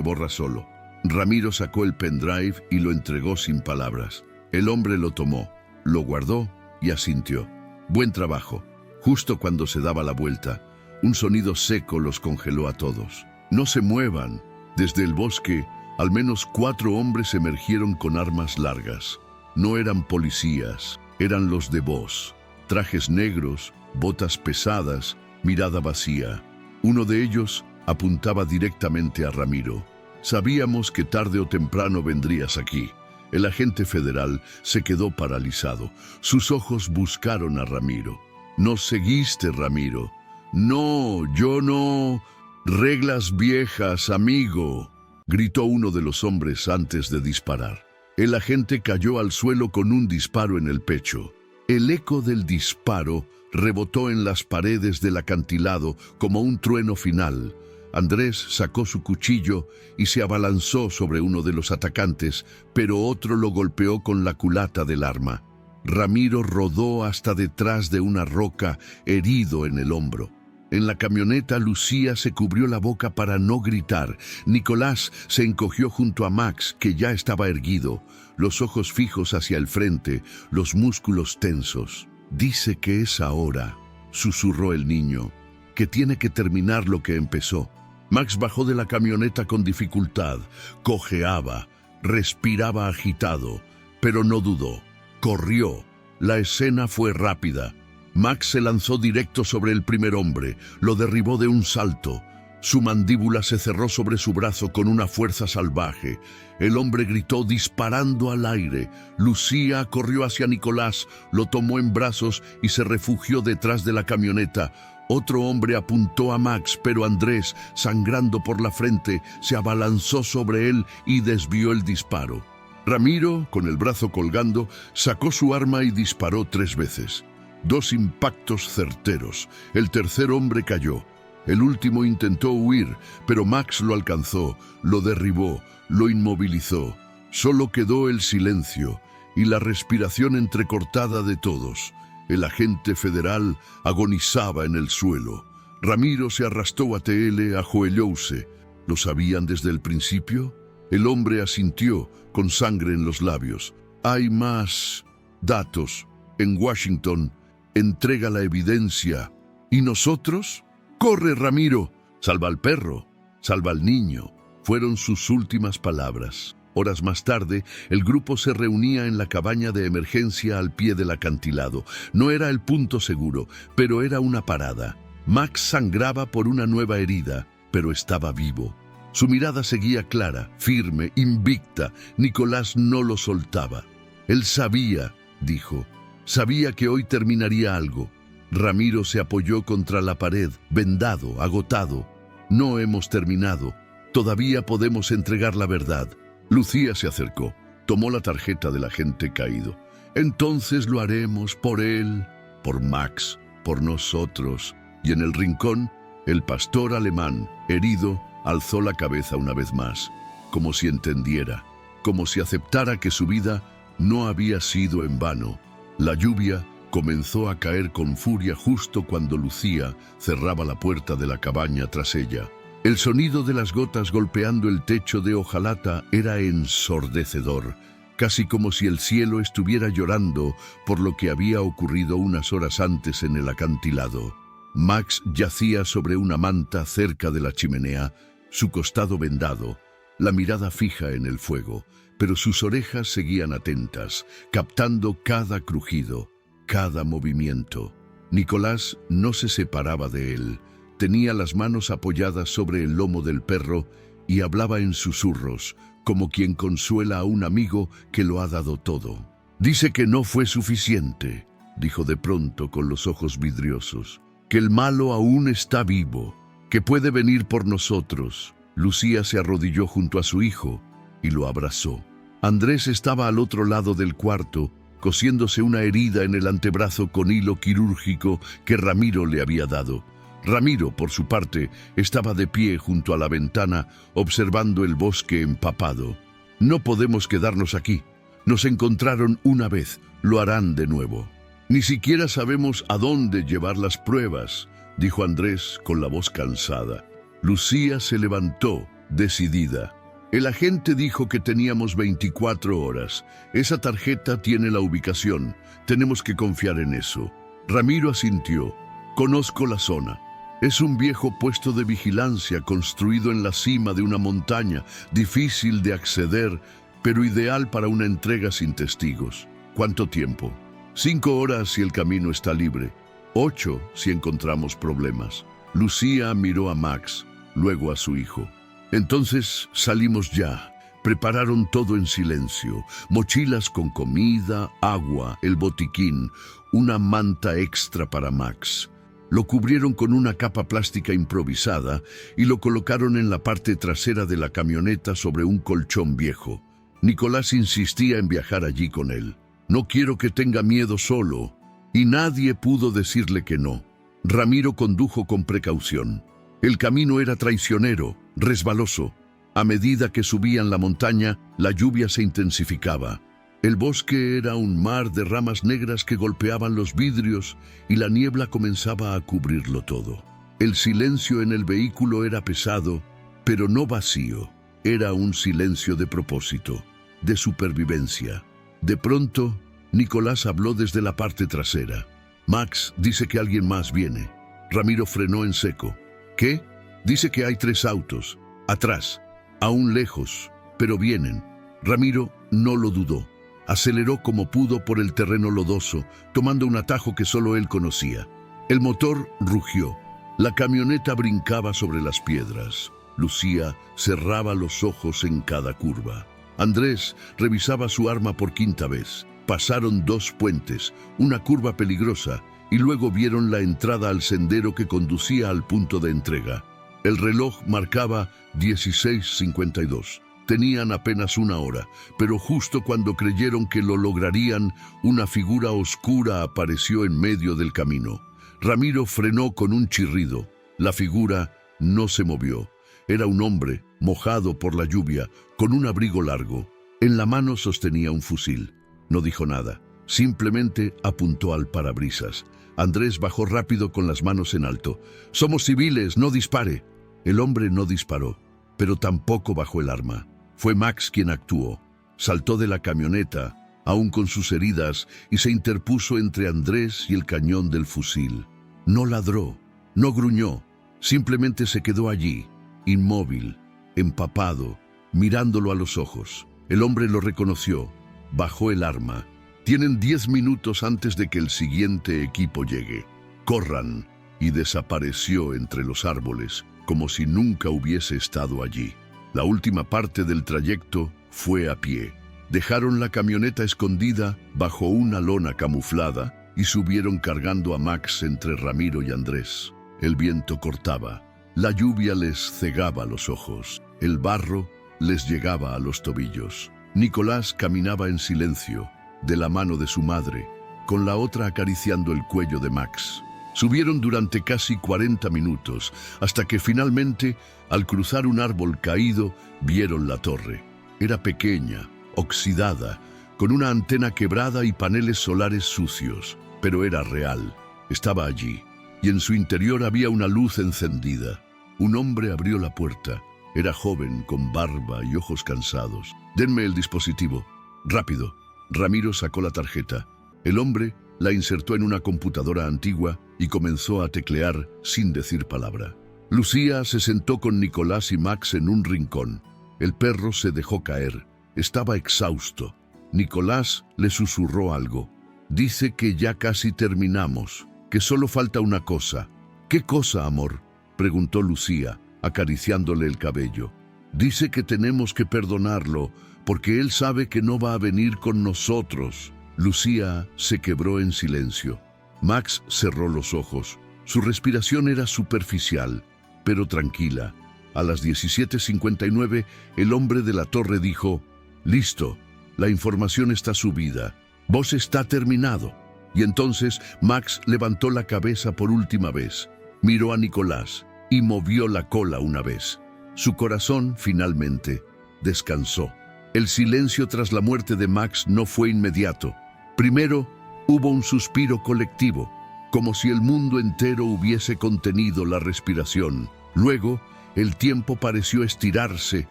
Speaker 1: borra solo. Ramiro sacó el pendrive y lo entregó sin palabras. El hombre lo tomó, lo guardó y asintió. Buen trabajo. Justo cuando se daba la vuelta, un sonido seco los congeló a todos. No se muevan. Desde el bosque, al menos 4 hombres emergieron con armas largas. No eran policías, eran los de Voss. Trajes negros, botas pesadas, mirada vacía. Uno de ellos apuntaba directamente a Ramiro. Sabíamos que tarde o temprano vendrías aquí. El agente federal se quedó paralizado. Sus ojos buscaron a Ramiro. «¿Nos seguiste, Ramiro?» «No, yo no. Reglas viejas, amigo», gritó uno de los hombres antes de disparar. El agente cayó al suelo con un disparo en el pecho. El eco del disparo rebotó en las paredes del acantilado como un trueno final. Andrés sacó su cuchillo y se abalanzó sobre uno de los atacantes, pero otro lo golpeó con la culata del arma. Ramiro rodó hasta detrás de una roca, herido en el hombro. En la camioneta, Lucía se cubrió la boca para no gritar. Nicolás se encogió junto a Max, que ya estaba erguido, los ojos fijos hacia el frente, los músculos tensos. «Dice que es ahora», susurró el niño, «que tiene que terminar lo que empezó». Max bajó de la camioneta con dificultad, cojeaba, respiraba agitado, pero no dudó. Corrió. La escena fue rápida. Max se lanzó directo sobre el primer hombre, lo derribó de un salto. Su mandíbula se cerró sobre su brazo con una fuerza salvaje. El hombre gritó disparando al aire. Lucía corrió hacia Nicolás, lo tomó en brazos y se refugió detrás de la camioneta. Otro hombre apuntó a Max, pero Andrés, sangrando por la frente, se abalanzó sobre él y desvió el disparo. Ramiro, con el brazo colgando, sacó su arma y disparó 3 veces. 2 impactos certeros. El tercer hombre cayó. El último intentó huir, pero Max lo alcanzó, lo derribó, lo inmovilizó. Solo quedó el silencio y la respiración entrecortada de todos. El agente federal agonizaba en el suelo. Ramiro se arrastró a TL, ajoellouse. ¿Lo sabían desde el principio? El hombre asintió, con sangre en los labios. «Hay más datos. En Washington, entrega la evidencia. ¿Y nosotros? ¡Corre, Ramiro! Salva al perro, salva al niño», fueron sus últimas palabras. Horas más tarde, el grupo se reunía en la cabaña de emergencia al pie del acantilado. No era el punto seguro, pero era una parada. Max sangraba por una nueva herida, pero estaba vivo. Su mirada seguía clara, firme, invicta. Nicolás no lo soltaba. Él sabía, dijo, sabía que hoy terminaría algo. Ramiro se apoyó contra la pared, vendado, agotado. «No hemos terminado. Todavía podemos entregar la verdad». Lucía se acercó, tomó la tarjeta del agente caído. «Entonces lo haremos por él, por Max, por nosotros». Y en el rincón, el pastor alemán, herido, alzó la cabeza una vez más, como si entendiera, como si aceptara que su vida no había sido en vano. La lluvia comenzó a caer con furia justo cuando Lucía cerraba la puerta de la cabaña tras ella. El sonido de las gotas golpeando el techo de hojalata era ensordecedor, casi como si el cielo estuviera llorando por lo que había ocurrido unas horas antes en el acantilado. Max yacía sobre una manta cerca de la chimenea, su costado vendado, la mirada fija en el fuego, pero sus orejas seguían atentas, captando cada crujido, cada movimiento. Nicolás no se separaba de él. Tenía las manos apoyadas sobre el lomo del perro y hablaba en susurros, como quien consuela a un amigo que lo ha dado todo. «Dice que no fue suficiente», dijo de pronto con los ojos vidriosos, «que el malo aún está vivo, que puede venir por nosotros». Lucía se arrodilló junto a su hijo y lo abrazó. Andrés estaba al otro lado del cuarto, cosiéndose una herida en el antebrazo con hilo quirúrgico que Ramiro le había dado. Ramiro, por su parte, estaba de pie junto a la ventana, observando el bosque empapado. «No podemos quedarnos aquí. Nos encontraron una vez, lo harán de nuevo. Ni siquiera sabemos a dónde llevar las pruebas», dijo Andrés con la voz cansada. Lucía se levantó, decidida. «El agente dijo que teníamos 24 horas. Esa tarjeta tiene la ubicación. Tenemos que confiar en eso». Ramiro asintió. «Conozco la zona. Es un viejo puesto de vigilancia construido en la cima de una montaña, difícil de acceder, pero ideal para una entrega sin testigos. ¿Cuánto tiempo?» 5 horas si el camino está libre. 8 si encontramos problemas». Lucía miró a Max, luego a su hijo. «Entonces salimos ya. Prepararon todo en silencio, mochilas con comida, agua, el botiquín, una manta extra para Max. Lo cubrieron con una capa plástica improvisada y lo colocaron en la parte trasera de la camioneta sobre un colchón viejo. Nicolás insistía en viajar allí con él. No quiero que tenga miedo solo. Y nadie pudo decirle que no. Ramiro condujo con precaución. El camino era traicionero, resbaloso. A medida que subían la montaña, la lluvia se intensificaba. El bosque era un mar de ramas negras que golpeaban los vidrios y la niebla comenzaba a cubrirlo todo. El silencio en el vehículo era pesado, pero no vacío. Era un silencio de propósito, de supervivencia. De pronto, Nicolás habló desde la parte trasera. Max dice que alguien más viene. Ramiro frenó en seco. ¿Qué? Dice que hay 3 autos. Atrás, aún lejos, pero vienen. Ramiro no lo dudó. Aceleró como pudo por el terreno lodoso, tomando un atajo que solo él conocía. El motor rugió. La camioneta brincaba sobre las piedras. Lucía cerraba los ojos en cada curva. Andrés revisaba su arma por 5ª vez. Pasaron 2 puentes, una curva peligrosa, y luego vieron la entrada al sendero que conducía al punto de entrega. El reloj marcaba 16:52. Tenían apenas 1 hora, pero justo cuando creyeron que lo lograrían, una figura oscura apareció en medio del camino. Ramiro frenó con un chirrido. La figura no se movió. Era un hombre, mojado por la lluvia, con un abrigo largo. En la mano sostenía un fusil. No dijo nada, simplemente apuntó al parabrisas. Andrés bajó rápido con las manos en alto. «Somos civiles, no dispare». El hombre no disparó, pero tampoco bajó el arma. Fue Max quien actuó. Saltó de la camioneta, aún con sus heridas, y se interpuso entre Andrés y el cañón del fusil. No ladró, no gruñó, simplemente se quedó allí, inmóvil, empapado, mirándolo a los ojos. El hombre lo reconoció, bajó el arma. «Tienen 10 minutos antes de que el siguiente equipo llegue. Corran», y desapareció entre los árboles, como si nunca hubiese estado allí. La última parte del trayecto fue a pie. Dejaron la camioneta escondida bajo una lona camuflada y subieron cargando a Max entre Ramiro y Andrés. El viento cortaba. La lluvia les cegaba los ojos. El barro les llegaba a los tobillos. Nicolás caminaba en silencio, de la mano de su madre, con la otra acariciando el cuello de Max. Subieron durante casi 40 minutos, hasta que finalmente, al cruzar un árbol caído, vieron la torre. Era pequeña, oxidada, con una antena quebrada y paneles solares sucios, pero era real. Estaba allí, y en su interior había una luz encendida. Un hombre abrió la puerta. Era joven, con barba y ojos cansados. «Denme el dispositivo. Rápido». Ramiro sacó la tarjeta. El hombre la insertó en una computadora antigua y comenzó a teclear sin decir palabra. Lucía se sentó con Nicolás y Max en un rincón. El perro se dejó caer. Estaba exhausto. Nicolás le susurró algo. «Dice que ya casi terminamos, que solo falta una cosa». «¿Qué cosa, amor?», preguntó Lucía, acariciándole el cabello. «Dice que tenemos que perdonarlo, porque él sabe que no va a venir con nosotros». Lucía se quebró en silencio. Max cerró los ojos. Su respiración era superficial, pero tranquila. A las 17:59, el hombre de la torre dijo: «Listo, la información está subida. Vos está terminado». Y entonces Max levantó la cabeza por última vez, miró a Nicolás y movió la cola una vez. Su corazón, finalmente, descansó. El silencio tras la muerte de Max no fue inmediato. Primero, hubo un suspiro colectivo, como si el mundo entero hubiese contenido la respiración. Luego, el tiempo pareció estirarse,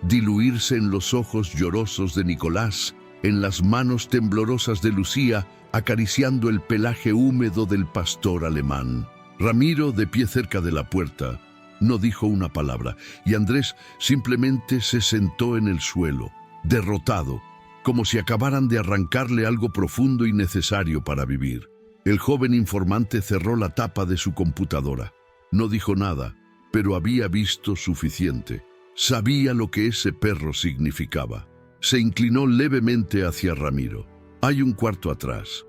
Speaker 1: diluirse en los ojos llorosos de Nicolás, en las manos temblorosas de Lucía, acariciando el pelaje húmedo del pastor alemán. Ramiro, de pie cerca de la puerta, no dijo una palabra, y Andrés simplemente se sentó en el suelo, derrotado, como si acabaran de arrancarle algo profundo y necesario para vivir. El joven informante cerró la tapa de su computadora. No dijo nada, pero había visto suficiente. Sabía lo que ese perro significaba. Se inclinó levemente hacia Ramiro. Hay un cuarto atrás.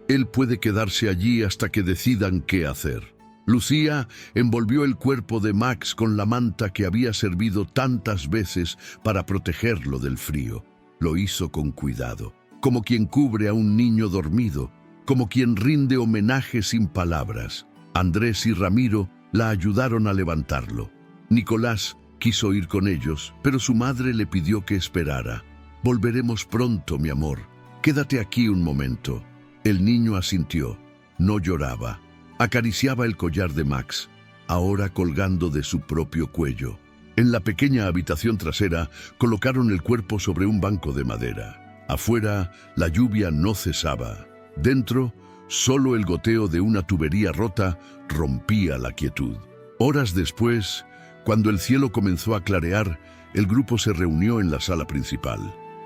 Speaker 1: Él puede quedarse allí hasta que decidan qué hacer. Lucía envolvió el cuerpo de Max con la manta que había servido tantas veces para protegerlo del frío. Lo hizo con cuidado, como quien cubre a un niño dormido, como quien rinde homenaje sin palabras. Andrés y Ramiro la ayudaron a levantarlo. Nicolás quiso ir con ellos, pero su madre le pidió que esperara. «Volveremos pronto, mi amor. Quédate aquí un momento». El niño asintió. No lloraba. Acariciaba el collar de Max, ahora colgando de su propio cuello. En la pequeña habitación trasera colocaron el cuerpo sobre un banco de madera. Afuera, la lluvia no cesaba. Dentro, solo el goteo de una tubería rota rompía la quietud. Horas después, cuando el cielo comenzó a clarear, el grupo se reunió en la sala principal.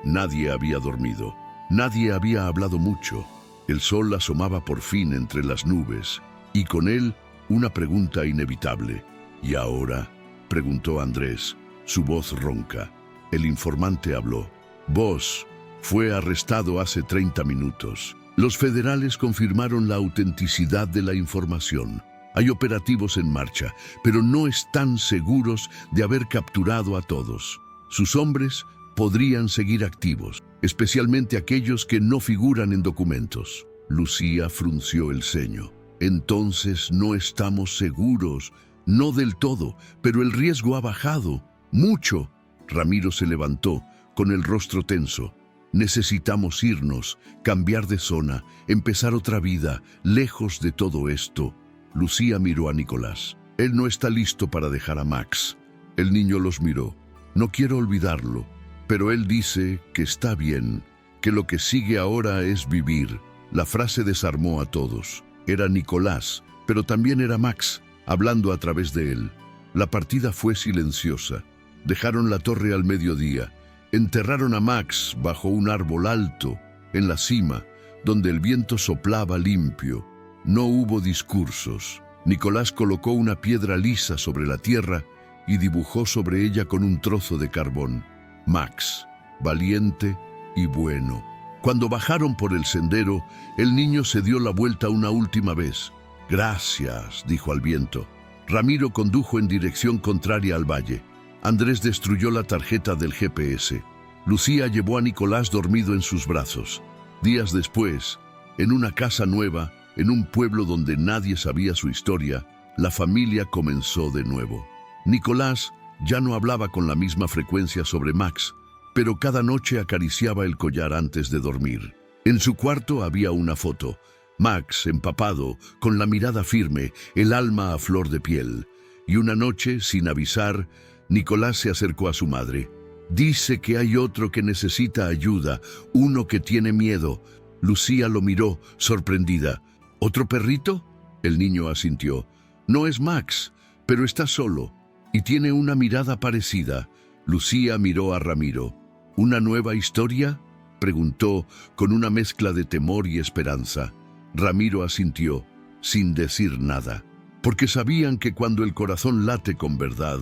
Speaker 1: Nadie había dormido. Nadie había hablado mucho. El sol asomaba por fin entre las nubes, y con él una pregunta inevitable. «¿Y ahora?», preguntó Andrés, su voz ronca. El informante habló. «Vos fue arrestado hace 30 minutos. Los federales confirmaron la autenticidad de la información. Hay operativos en marcha, pero no están seguros de haber capturado a todos. Sus hombres podrían seguir activos, especialmente aquellos que no figuran en documentos». Lucía frunció el ceño. «Entonces no estamos seguros». «No del todo, pero el riesgo ha bajado. Mucho». Ramiro se levantó, con el rostro tenso. «Necesitamos irnos, cambiar de zona, empezar otra vida, lejos de todo esto». Lucía miró a Nicolás. «Él no está listo para dejar a Max». El niño los miró. «No quiero olvidarlo, pero él dice que está bien, que lo que sigue ahora es vivir». La frase desarmó a todos. Era Nicolás, pero también era Max, hablando a través de él. La partida fue silenciosa. Dejaron la torre al mediodía. Enterraron a Max bajo un árbol alto, en la cima, donde el viento soplaba limpio. No hubo discursos. Nicolás colocó una piedra lisa sobre la tierra y dibujó sobre ella con un trozo de carbón: Max, valiente y bueno. Cuando bajaron por el sendero, el niño se dio la vuelta una última vez. «Gracias», dijo al viento. Ramiro condujo en dirección contraria al valle. Andrés destruyó la tarjeta del GPS. Lucía llevó a Nicolás dormido en sus brazos. Días después, en una casa nueva, en un pueblo donde nadie sabía su historia, la familia comenzó de nuevo. Nicolás ya no hablaba con la misma frecuencia sobre Max, pero cada noche acariciaba el collar antes de dormir. En su cuarto había una foto. Max, empapado, con la mirada firme, el alma a flor de piel. Y una noche, sin avisar, Nicolás se acercó a su madre. «Dice que hay otro que necesita ayuda, uno que tiene miedo». Lucía lo miró, sorprendida. «¿Otro perrito?». El niño asintió. «No es Max, pero está solo, y tiene una mirada parecida». Lucía miró a Ramiro. «¿Una nueva historia?», preguntó, con una mezcla de temor y esperanza. Ramiro asintió, sin decir nada, porque sabían que cuando el corazón late con verdad,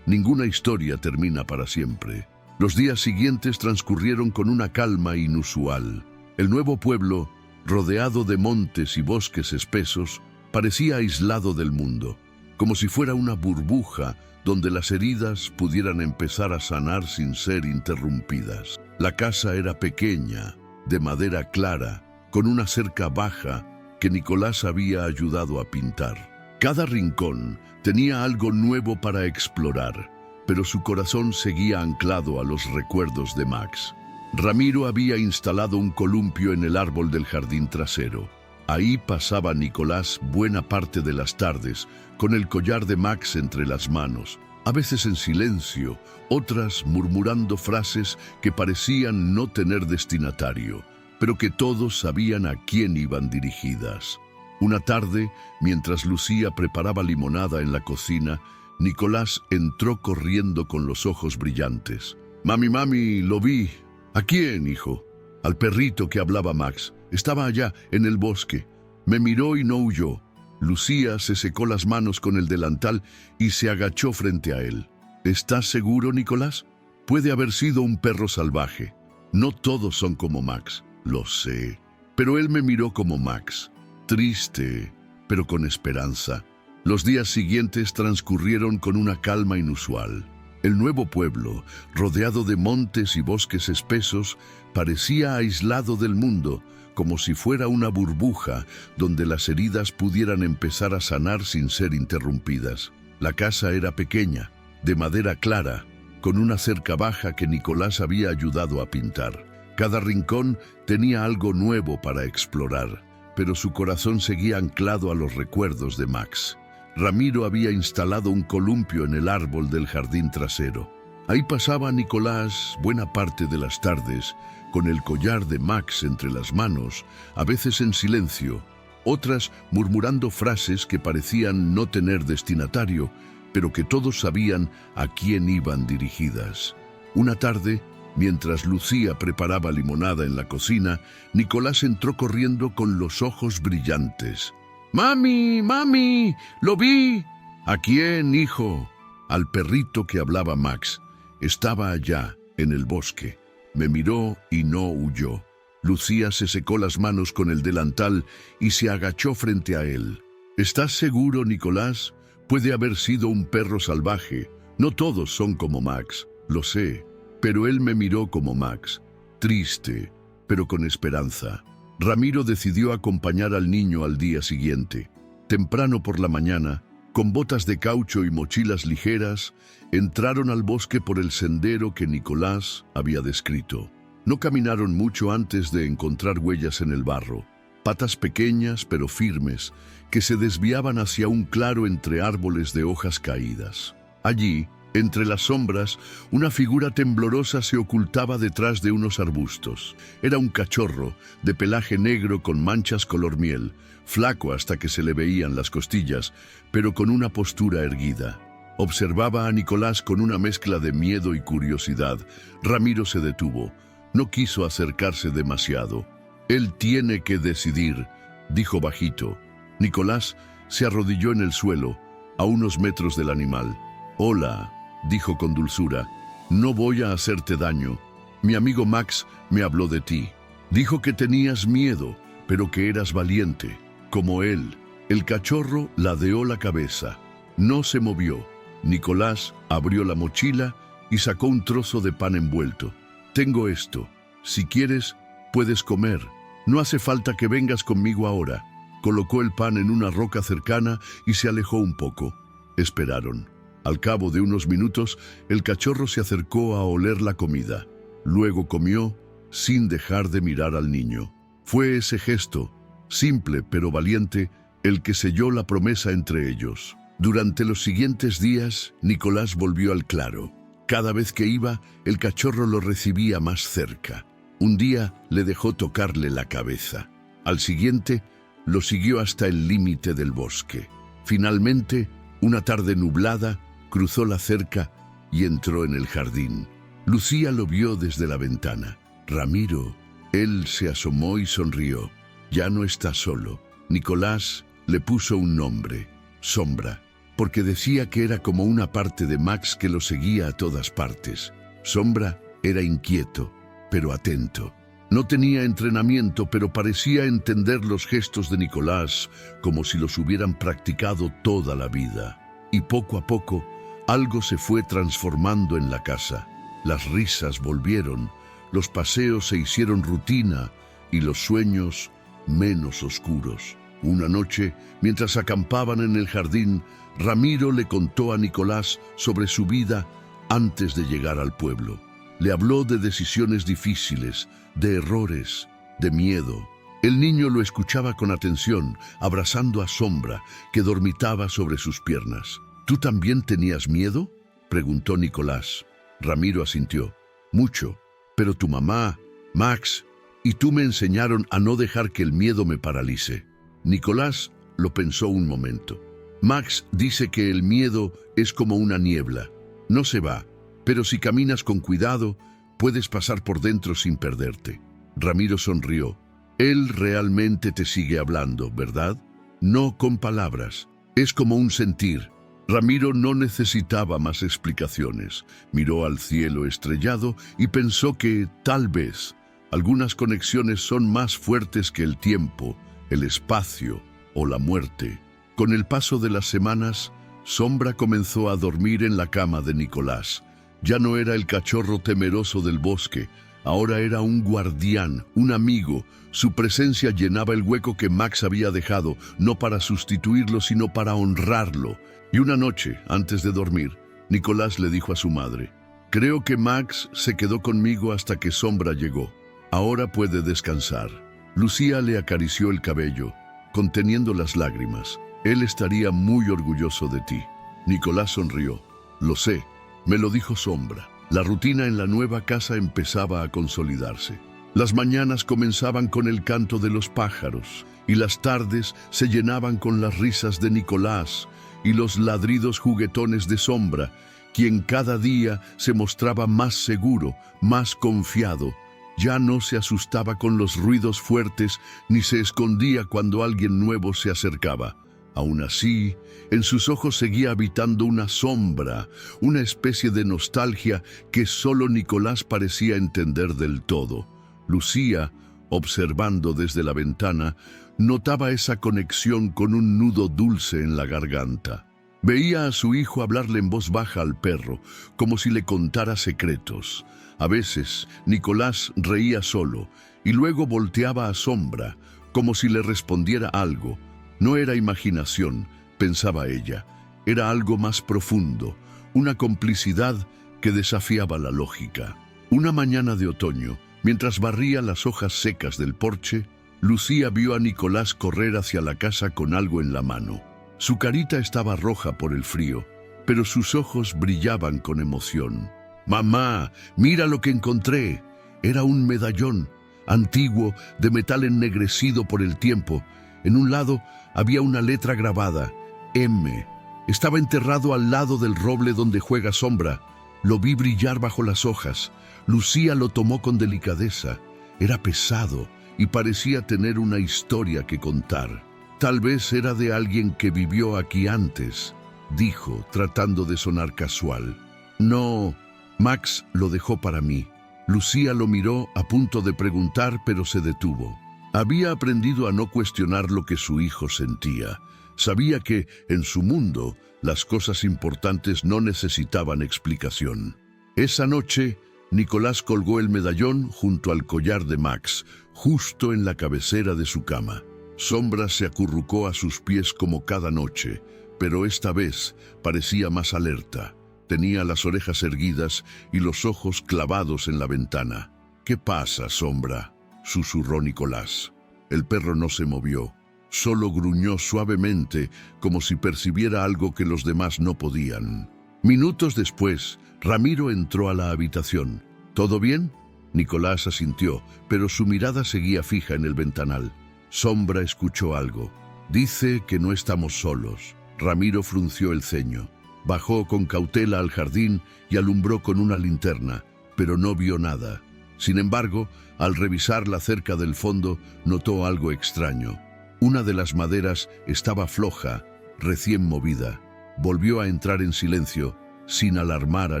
Speaker 1: ninguna historia termina para siempre. Los días siguientes transcurrieron con una calma inusual. El nuevo pueblo, rodeado de montes y bosques espesos, parecía aislado del mundo, como si fuera una burbuja donde las heridas pudieran empezar a sanar sin ser interrumpidas. La casa era pequeña, de madera clara, con una cerca baja que Nicolás había ayudado a pintar. Cada rincón tenía algo nuevo para explorar, pero su corazón seguía anclado a los recuerdos de Max. Ramiro había instalado un columpio en el árbol del jardín trasero. Ahí pasaba Nicolás buena parte de las tardes, con el collar de Max entre las manos, a veces en silencio, otras murmurando frases que parecían no tener destinatario, pero que todos sabían a quién iban dirigidas. Una tarde, mientras Lucía preparaba limonada en la cocina, Nicolás entró corriendo con los ojos brillantes. «Mami, mami, lo vi». «¿A quién, hijo?» «Al perrito que hablaba Max. Estaba allá, en el bosque. Me miró y no huyó». Lucía se secó las manos con el delantal y se agachó frente a él. ¿Estás seguro, Nicolás? Puede haber sido un perro salvaje. No todos son como Max, lo sé. Pero él me miró como Max, triste, pero con esperanza. Los días siguientes transcurrieron con una calma inusual. El nuevo pueblo, rodeado de montes y bosques espesos, parecía aislado del mundo, como si fuera una burbuja donde las heridas pudieran empezar a sanar sin ser interrumpidas. La casa era pequeña, de madera clara, con una cerca baja que Nicolás había ayudado a pintar. Cada rincón tenía algo nuevo para explorar, pero su corazón seguía anclado a los recuerdos de Max. Ramiro había instalado un columpio en el árbol del jardín trasero. Ahí pasaba Nicolás buena parte de las tardes, con el collar de Max entre las manos, a veces en silencio, otras murmurando frases que parecían no tener destinatario, pero que todos sabían a quién iban dirigidas. Una tarde, mientras Lucía preparaba limonada en la cocina, Nicolás entró corriendo con los ojos brillantes. «¡Mami, mami! ¡Lo vi!» «¿A quién, hijo?» «Al perrito que hablaba Max. Estaba allá, en el bosque. Me miró y no huyó». Lucía se secó las manos con el delantal y se agachó frente a él. «¿Estás seguro, Nicolás? Puede haber sido un perro salvaje. No todos son como Max, lo sé. Pero él me miró como Max, triste, pero con esperanza». Ramiro decidió acompañar al niño al día siguiente. Temprano por la mañana, con botas de caucho y mochilas ligeras, entraron al bosque por el sendero que Nicolás había descrito. No caminaron mucho antes de encontrar huellas en el barro, patas pequeñas pero firmes, que se desviaban hacia un claro entre árboles de hojas caídas. Allí, entre las sombras, una figura temblorosa se ocultaba detrás de unos arbustos. Era un cachorro, de pelaje negro con manchas color miel, flaco hasta que se le veían las costillas, pero con una postura erguida. Observaba a Nicolás con una mezcla de miedo y curiosidad. Ramiro se detuvo. No quiso acercarse demasiado. «Él tiene que decidir», dijo bajito. Nicolás se arrodilló en el suelo, a unos metros del animal. «Hola», dijo con dulzura, «no voy a hacerte daño. Mi amigo Max me habló de ti. Dijo que tenías miedo, pero que eras valiente, como él». El cachorro ladeó la cabeza. No se movió. Nicolás abrió la mochila y sacó un trozo de pan envuelto. «Tengo esto. Si quieres, puedes comer. No hace falta que vengas conmigo ahora». Colocó el pan en una roca cercana y se alejó un poco. Esperaron. Al cabo de unos minutos, el cachorro se acercó a oler la comida. Luego comió, sin dejar de mirar al niño. Fue ese gesto, simple pero valiente, el que selló la promesa entre ellos. Durante los siguientes días, Nicolás volvió al claro. Cada vez que iba, el cachorro lo recibía más cerca. Un día le dejó tocarle la cabeza. Al siguiente, lo siguió hasta el límite del bosque. Finalmente, una tarde nublada, cruzó la cerca y entró en el jardín. Lucía lo vio desde la ventana. «Ramiro». Él se asomó y sonrió. «Ya no está solo». Nicolás le puso un nombre, Sombra, porque decía que era como una parte de Max que lo seguía a todas partes. Sombra era inquieto, pero atento. No tenía entrenamiento, pero parecía entender los gestos de Nicolás como si los hubieran practicado toda la vida. Y poco a poco, algo se fue transformando en la casa. Las risas volvieron, los paseos se hicieron rutina y los sueños menos oscuros. Una noche, mientras acampaban en el jardín, Ramiro le contó a Nicolás sobre su vida antes de llegar al pueblo. Le habló de decisiones difíciles, de errores, de miedo. El niño lo escuchaba con atención, abrazando a Sombra, que dormitaba sobre sus piernas. «¿Tú también tenías miedo?», preguntó Nicolás. Ramiro asintió. «Mucho, pero tu mamá, Max y tú me enseñaron a no dejar que el miedo me paralice». Nicolás lo pensó un momento. «Max dice que el miedo es como una niebla. No se va, pero si caminas con cuidado, puedes pasar por dentro sin perderte». Ramiro sonrió. «Él realmente te sigue hablando, ¿verdad? No con palabras. Es como un sentir. Ramiro no necesitaba más explicaciones. Miró al cielo estrellado y pensó que, tal vez, algunas conexiones son más fuertes que el tiempo, el espacio o la muerte. Con el paso de las semanas, Sombra comenzó a dormir en la cama de Nicolás. Ya no era el cachorro temeroso del bosque, ahora era un guardián, un amigo. Su presencia llenaba el hueco que Max había dejado, no para sustituirlo, sino para honrarlo. Y una noche, antes de dormir, Nicolás le dijo a su madre: «Creo que Max se quedó conmigo hasta que Sombra llegó. Ahora puede descansar». Lucía le acarició el cabello, conteniendo las lágrimas. «Él estaría muy orgulloso de ti». Nicolás sonrió. «Lo sé, me lo dijo Sombra». La rutina en la nueva casa empezaba a consolidarse. Las mañanas comenzaban con el canto de los pájaros, y las tardes se llenaban con las risas de Nicolás y los ladridos juguetones de Sombra, quien cada día se mostraba más seguro, más confiado. Ya no se asustaba con los ruidos fuertes ni se escondía cuando alguien nuevo se acercaba. Aún así, en sus ojos seguía habitando una sombra, una especie de nostalgia que solo Nicolás parecía entender del todo. Lucía, observando desde la ventana, notaba esa conexión con un nudo dulce en la garganta. Veía a su hijo hablarle en voz baja al perro, como si le contara secretos. A veces, Nicolás reía solo, y luego volteaba a Sombra, como si le respondiera algo. No era imaginación, pensaba ella, era algo más profundo, una complicidad que desafiaba la lógica. Una mañana de otoño, mientras barría las hojas secas del porche, Lucía vio a Nicolás correr hacia la casa con algo en la mano. Su carita estaba roja por el frío, pero sus ojos brillaban con emoción. «Mamá, mira lo que encontré». Era un medallón, antiguo, de metal ennegrecido por el tiempo. En un lado había una letra grabada, M. Estaba enterrado al lado del roble donde juega Sombra. Lo vi brillar bajo las hojas. Lucía lo tomó con delicadeza. Era pesado y parecía tener una historia que contar. «Tal vez era de alguien que vivió aquí antes», dijo, tratando de sonar casual. «No, Max lo dejó para mí». Lucía lo miró a punto de preguntar, pero se detuvo. Había aprendido a no cuestionar lo que su hijo sentía. Sabía que, en su mundo, las cosas importantes no necesitaban explicación. Esa noche, Nicolás colgó el medallón junto al collar de Max, justo en la cabecera de su cama. Sombra se acurrucó a sus pies como cada noche, pero esta vez parecía más alerta. Tenía las orejas erguidas y los ojos clavados en la ventana. «¿Qué pasa, Sombra?», susurró Nicolás. El perro no se movió, solo gruñó suavemente, como si percibiera algo que los demás no podían. Minutos después, Ramiro entró a la habitación. «¿Todo bien?». Nicolás asintió, pero su mirada seguía fija en el ventanal. Sombra escuchó algo. «Dice que no estamos solos». Ramiro frunció el ceño. Bajó con cautela al jardín y alumbró con una linterna, pero no vio nada. Sin embargo, al revisar la cerca del fondo, notó algo extraño. Una de las maderas estaba floja, recién movida. Volvió a entrar en silencio, sin alarmar a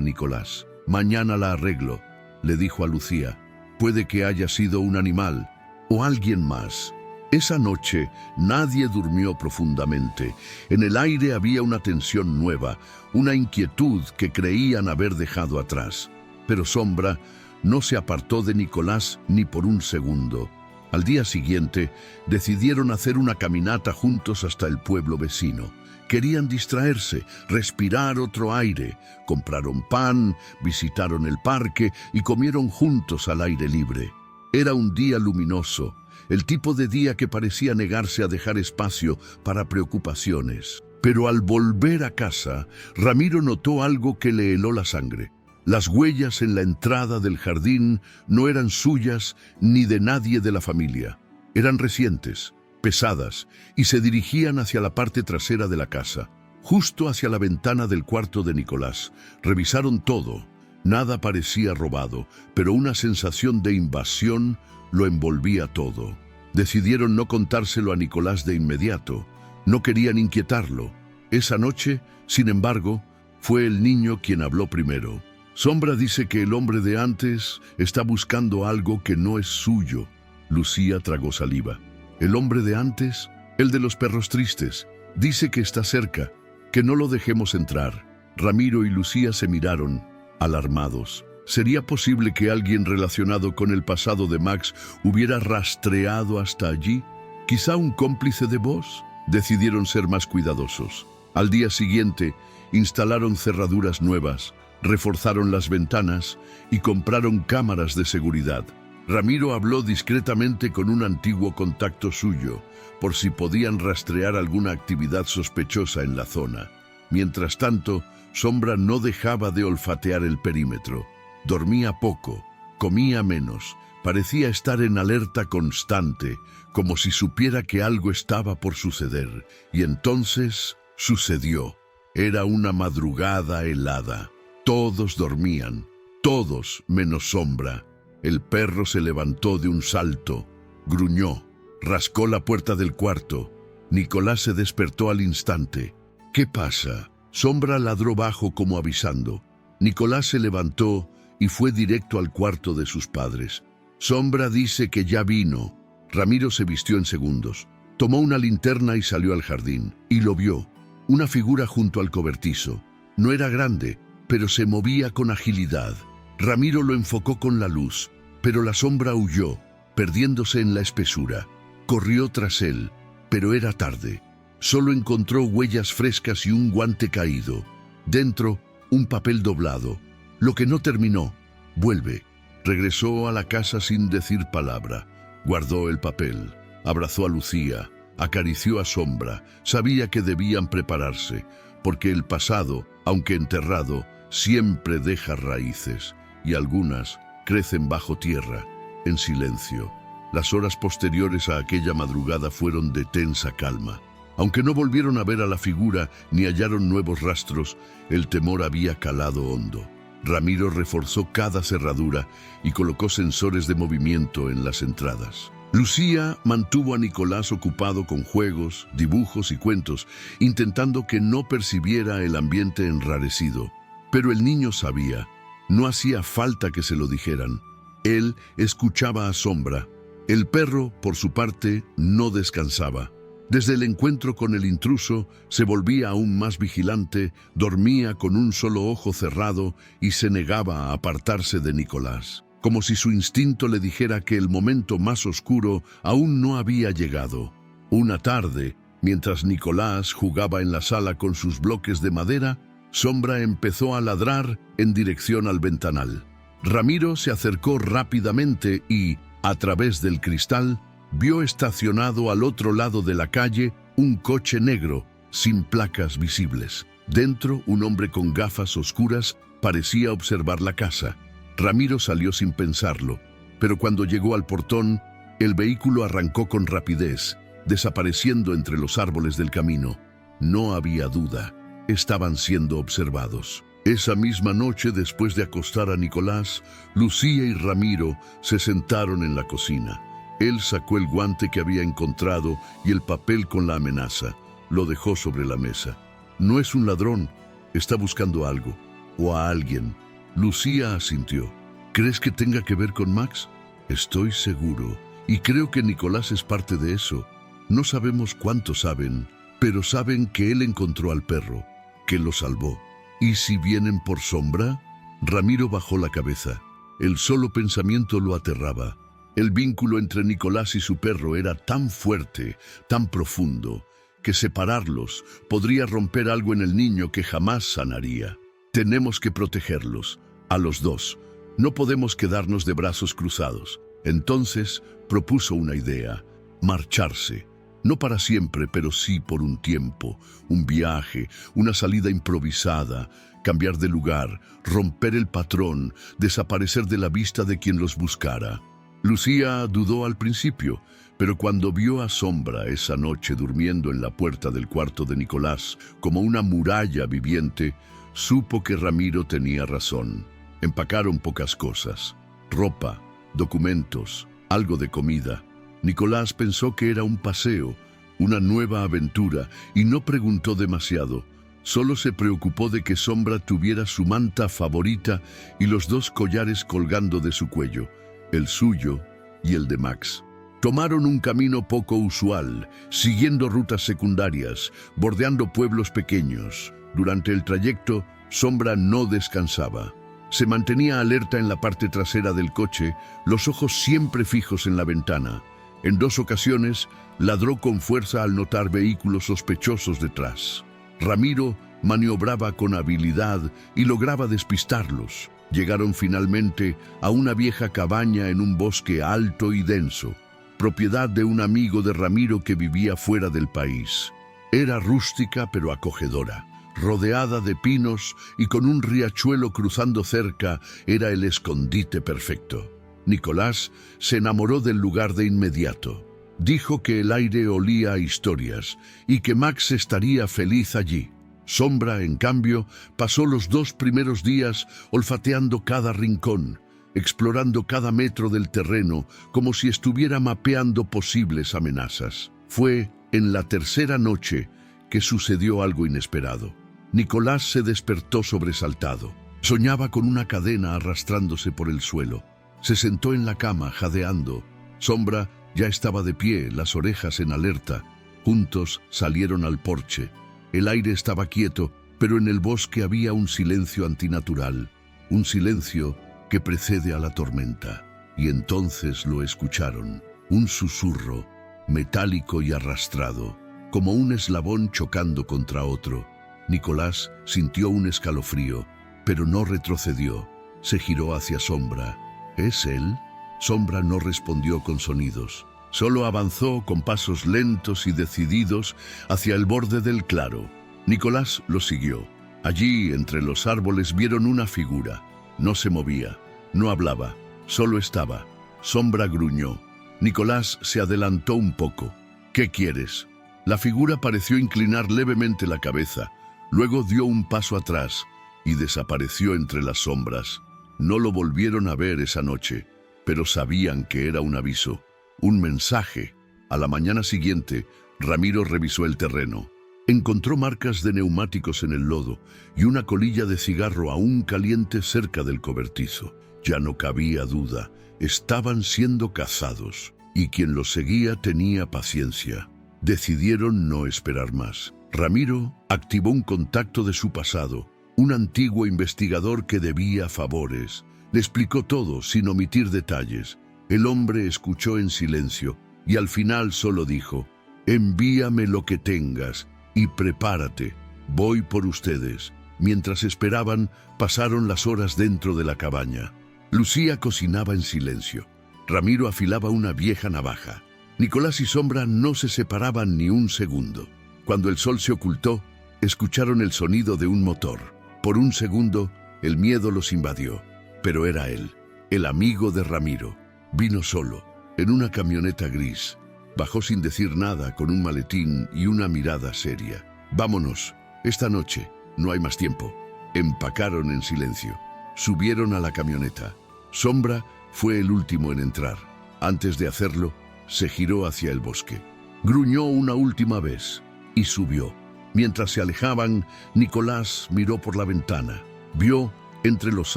Speaker 1: Nicolás. «Mañana la arreglo», le dijo a Lucía. «Puede que haya sido un animal o alguien más». Esa noche nadie durmió profundamente. En el aire había una tensión nueva, una inquietud que creían haber dejado atrás. Pero Sombra no se apartó de Nicolás ni por un segundo. Al día siguiente, decidieron hacer una caminata juntos hasta el pueblo vecino. Querían distraerse, respirar otro aire. Compraron pan, visitaron el parque y comieron juntos al aire libre. Era un día luminoso, el tipo de día que parecía negarse a dejar espacio para preocupaciones. Pero al volver a casa, Ramiro notó algo que le heló la sangre. Las huellas en la entrada del jardín no eran suyas ni de nadie de la familia. Eran recientes, pesadas, y se dirigían hacia la parte trasera de la casa, justo hacia la ventana del cuarto de Nicolás. Revisaron todo. Nada parecía robado, pero una sensación de invasión lo envolvía todo. Decidieron no contárselo a Nicolás de inmediato. No querían inquietarlo. Esa noche Sin embargo, fue el niño quien habló primero. Sombra dice que el hombre de antes está buscando algo que no es suyo. Lucía tragó saliva. El hombre de antes, el de los perros tristes, dice que está cerca, que no lo dejemos entrar. Ramiro y Lucía se miraron, alarmados. ¿Sería posible que alguien relacionado con el pasado de Max hubiera rastreado hasta allí? ¿Quizá un cómplice de Voss? Decidieron ser más cuidadosos. Al día siguiente, instalaron cerraduras nuevas, reforzaron las ventanas y compraron cámaras de seguridad. Ramiro habló discretamente con un antiguo contacto suyo, por si podían rastrear alguna actividad sospechosa en la zona. Mientras tanto, Sombra no dejaba de olfatear el perímetro. Dormía poco, comía menos, parecía estar en alerta constante, como si supiera que algo estaba por suceder. Y entonces sucedió. Era una madrugada helada. Todos dormían, todos menos Sombra. El perro se levantó de un salto, gruñó, rascó la puerta del cuarto. Nicolás se despertó al instante. ¿Qué pasa? Sombra ladró bajo como avisando. Nicolás se levantó y fue directo al cuarto de sus padres. Sombra dice que ya vino. Ramiro se vistió en segundos. Tomó una linterna y salió al jardín. Y lo vio. Una figura junto al cobertizo. No era grande, pero se movía con agilidad. Ramiro lo enfocó con la luz, pero la sombra huyó, perdiéndose en la espesura. Corrió tras él, pero era tarde. Solo encontró huellas frescas y un guante caído. Dentro, un papel doblado. Lo que no terminó. Vuelve. Regresó a la casa sin decir palabra. Guardó el papel. Abrazó a Lucía. Acarició a Sombra. Sabía que debían prepararse, porque el pasado, aunque enterrado, siempre deja raíces, y algunas crecen bajo tierra, en silencio. Las horas posteriores a aquella madrugada fueron de tensa calma. Aunque no volvieron a ver a la figura ni hallaron nuevos rastros, el temor había calado hondo. Ramiro reforzó cada cerradura y colocó sensores de movimiento en las entradas. Lucía mantuvo a Nicolás ocupado con juegos, dibujos y cuentos, intentando que no percibiera el ambiente enrarecido. Pero el niño sabía. No hacía falta que se lo dijeran. Él escuchaba a Sombra. El perro, por su parte, no descansaba. Desde el encuentro con el intruso, se volvía aún más vigilante, dormía con un solo ojo cerrado y se negaba a apartarse de Nicolás, como si su instinto le dijera que el momento más oscuro aún no había llegado. Una tarde, mientras Nicolás jugaba en la sala con sus bloques de madera, Sombra empezó a ladrar en dirección al ventanal. Ramiro se acercó rápidamente y, a través del cristal, vio estacionado al otro lado de la calle un coche negro, sin placas visibles. Dentro, un hombre con gafas oscuras parecía observar la casa. Ramiro salió sin pensarlo, pero cuando llegó al portón, el vehículo arrancó con rapidez, desapareciendo entre los árboles del camino. No había duda, estaban siendo observados. Esa misma noche, después de acostar a Nicolás, Lucía y Ramiro se sentaron en la cocina. Él sacó el guante que había encontrado y el papel con la amenaza. Lo dejó sobre la mesa. No es un ladrón, está buscando algo, o a alguien. Lucía asintió. ¿Crees que tenga que ver con Max? Estoy seguro, y creo que Nicolás es parte de eso. No sabemos cuánto saben, pero saben que él encontró al perro, que lo salvó. ¿Y si vienen por Sombra? Ramiro bajó la cabeza. El solo pensamiento lo aterraba. El vínculo entre Nicolás y su perro era tan fuerte, tan profundo, que separarlos podría romper algo en el niño que jamás sanaría. Tenemos que protegerlos, a los dos. No podemos quedarnos de brazos cruzados. Entonces propuso una idea: marcharse. No para siempre, pero sí por un tiempo, un viaje, una salida improvisada, cambiar de lugar, romper el patrón, desaparecer de la vista de quien los buscara. Lucía dudó al principio, pero cuando vio a Sombra esa noche durmiendo en la puerta del cuarto de Nicolás como una muralla viviente, supo que Ramiro tenía razón. Empacaron pocas cosas: ropa, documentos, algo de comida. Nicolás pensó que era un paseo, una nueva aventura, y no preguntó demasiado. Solo se preocupó de que Sombra tuviera su manta favorita y los dos collares colgando de su cuello, el suyo y el de Max. Tomaron un camino poco usual, siguiendo rutas secundarias, bordeando pueblos pequeños. Durante el trayecto, Sombra no descansaba. Se mantenía alerta en la parte trasera del coche, los ojos siempre fijos en la ventana. En 2 ocasiones, ladró con fuerza al notar vehículos sospechosos detrás. Ramiro maniobraba con habilidad y lograba despistarlos. Llegaron finalmente a una vieja cabaña en un bosque alto y denso, propiedad de un amigo de Ramiro que vivía fuera del país. Era rústica pero acogedora. Rodeada de pinos y con un riachuelo cruzando cerca, era el escondite perfecto. Nicolás se enamoró del lugar de inmediato. Dijo que el aire olía a historias y que Max estaría feliz allí. Sombra, en cambio, pasó los 2 primeros días olfateando cada rincón, explorando cada metro del terreno como si estuviera mapeando posibles amenazas. Fue en la 3ª noche que sucedió algo inesperado. Nicolás se despertó sobresaltado. Soñaba con una cadena arrastrándose por el suelo. Se sentó en la cama, jadeando. Sombra ya estaba de pie, las orejas en alerta. Juntos salieron al porche. El aire estaba quieto, pero en el bosque había un silencio antinatural. Un silencio que precede a la tormenta. Y entonces lo escucharon. Un susurro, metálico y arrastrado, como un eslabón chocando contra otro. Nicolás sintió un escalofrío, pero no retrocedió. Se giró hacia Sombra. ¿Es él? Sombra no respondió con sonidos. Solo avanzó con pasos lentos y decididos hacia el borde del claro. Nicolás lo siguió. Allí, entre los árboles, vieron una figura. No se movía, no hablaba, solo estaba. Sombra gruñó. Nicolás se adelantó un poco. ¿Qué quieres? La figura pareció inclinar levemente la cabeza. Luego dio un paso atrás y desapareció entre las sombras. No lo volvieron a ver esa noche, pero sabían que era un aviso, un mensaje. A la mañana siguiente, Ramiro revisó el terreno. Encontró marcas de neumáticos en el lodo y una colilla de cigarro aún caliente cerca del cobertizo. Ya no cabía duda, estaban siendo cazados, y quien los seguía tenía paciencia. Decidieron no esperar más. Ramiro activó un contacto de su pasado, un antiguo investigador que debía favores. Le explicó todo sin omitir detalles. El hombre escuchó en silencio y al final solo dijo: «Envíame lo que tengas y prepárate, voy por ustedes». Mientras esperaban, pasaron las horas dentro de la cabaña. Lucía cocinaba en silencio. Ramiro afilaba una vieja navaja. Nicolás y Sombra no se separaban ni un segundo. Cuando el sol se ocultó, escucharon el sonido de un motor. Por un segundo, el miedo los invadió. Pero era él, el amigo de Ramiro. Vino solo, en una camioneta gris. Bajó sin decir nada, con un maletín y una mirada seria. «Vámonos, esta noche, no hay más tiempo». Empacaron en silencio. Subieron a la camioneta. Sombra fue el último en entrar. Antes de hacerlo, se giró hacia el bosque. Gruñó una última vez y subió. Mientras se alejaban, Nicolás miró por la ventana. Vio entre los